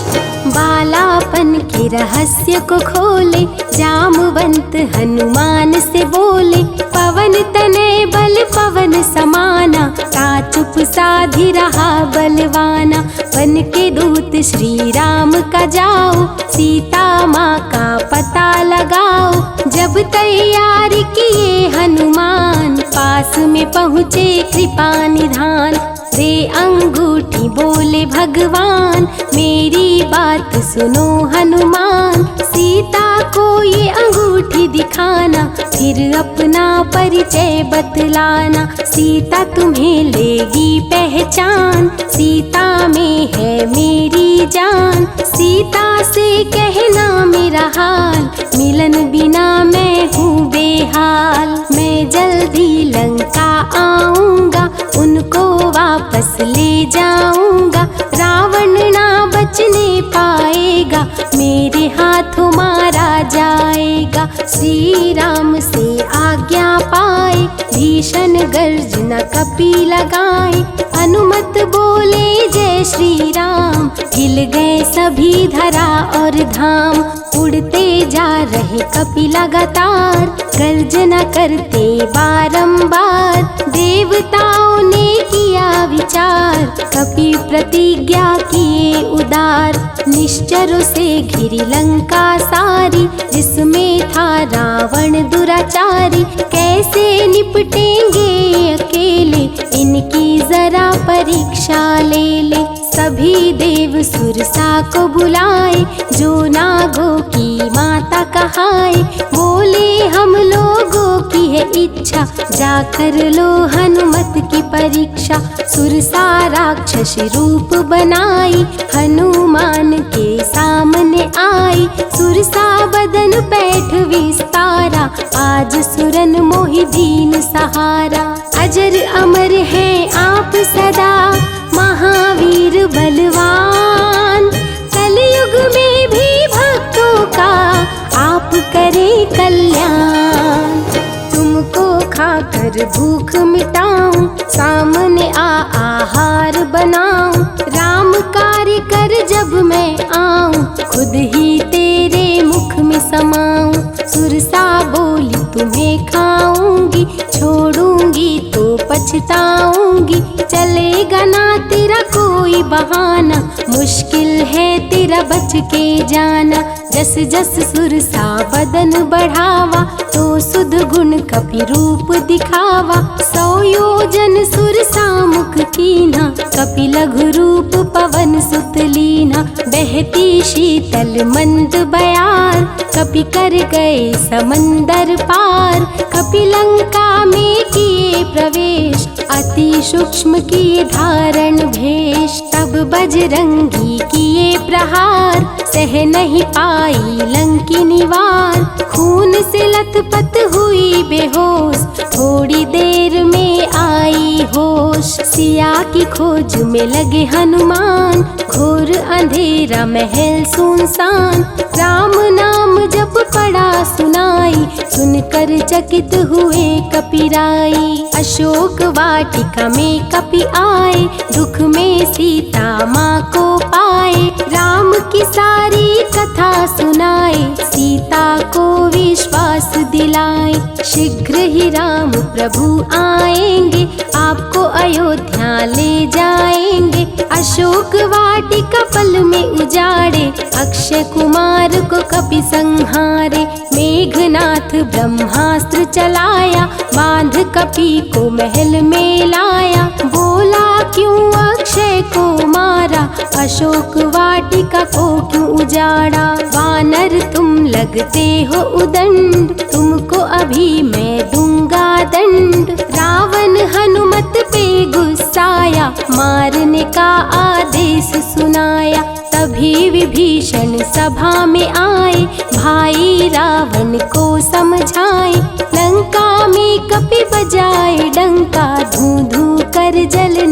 बालापन के रहस्य को खोले, जामवंत हनुमान से बोले। पवन तनय बल पवन समाना, ता चुप साधी रहा बलवाना। बन के दूत श्री राम का जाओ, सीता माँ का पता लगाओ। जब तैयारी किए हनुमान, पास में पहुँचे कृपा निधान। दे अंगूठी बोले भगवान, मेरी बात सुनो हनुमान। सीता को ये अंगूठी दिखाना, फिर अपना परिचय बतलाना। सीता तुम्हें लेगी पहचान, सीता में है मेरी जान। सीता से कहना मेरा हाल, मिलन बिना मैं हूँ बेहाल। मैं जल्दी लंका आऊँगा, उनको वापस ले जाऊंगा। रावण ना बचने पाएगा, मेरे हाथों मारा जाएगा। श्री राम से आज्ञा पाए, भीषण गर्जना कपि लगाए। अनुमत बोले जय श्री राम, हिल गए सभी धरा और धाम। उड़ते जा रहे कपि लगातार, गर्जना करते बारंबार। देवताओं ने किया विचार, कपि प्रतिज्ञा किए उदार। निश्चरों से घिरी लंका सारी, जिसमें था रावण दुराचारी। कैसे निपटेंगे अकेले, इनकी जरा परीक्षा ले ले। सभी देव सुरसा को बुलाए, जो नागों की माता कहाए। बोले हम लोगों की है इच्छा, जाकर लो हनुमत की परीक्षा। सुरसा राक्षस रूप बनाई, हनुमान के सामने आई। सुरसा बदन पैठ विस्तारा, आज सुरन मोहि दीन सहारा। अजर अमर है आप सदा, महावीर बलवान। कलयुग में भी भक्तों का आप करें कल्याण। तुमको खाकर भूख मिटाऊं, सामने आहार बनाऊं। राम कार्य कर जब मैं आऊं, खुद ही तेरे मुख में समाऊं। सुरसा बोली तुम्हें खाऊंगी, छोड़ूंगी तो पछताऊंगी। चलेगा ना तेरा कोई बहाना, मुश्किल है तेरा बच के जाना। जस जस सुरसा बदन बढ़ावा, तो सुध गुण कपि रूप दिखावा। 100 योजन सुरसा मुख कीन्हा, कपि लघु रूप पवन सुत लीन्हा। बहती शीतल मंद बयार, कपि कर गए समंदर पार। कपि लंका में किए प्रवेश, अति सूक्ष्म किए धारण भेष। तब बजरंगी किए प्रहार, सह नहीं पाई लंकिनी वार। खून से लथपथ हुई बेहोश, थोड़ी देर में आई होश। सिया की खोज में लगे हनुमान, घोर अंधेरा महल सुनसान। राम नाम जप पड़ा सुनाई, सुनकर चकित हुए कपिराई। अशोक वाटिका में कपि आए, दुख में सीता माँ को पाए। राम की सारी कथा सुनाए, सीता को विश्वास दिलाए। शीघ्र ही राम प्रभु आएंगे, आपको अयोध्या ले जाएंगे। अशोक वाटिका पल में उजाड़े, अक्षय कुमार को कपि संहारे। मेघनाथ ब्रह्मास्त्र चलाया, बांध कपि को महल में लाया। बोला क्यों अक्षय को मारा, अशोक वाटिका को क्यों उजाड़ा। वानर तुम लगते हो उदंड, तुमको अभी मैं दूंगा दंड। रावण हनुमत पे गुस्साया, मारने का आदेश सुनाया। तभी विभीषण सभा में आए, भाई रावण को समझाए। लंका में कपि बजाए डंका, धू धू कर जल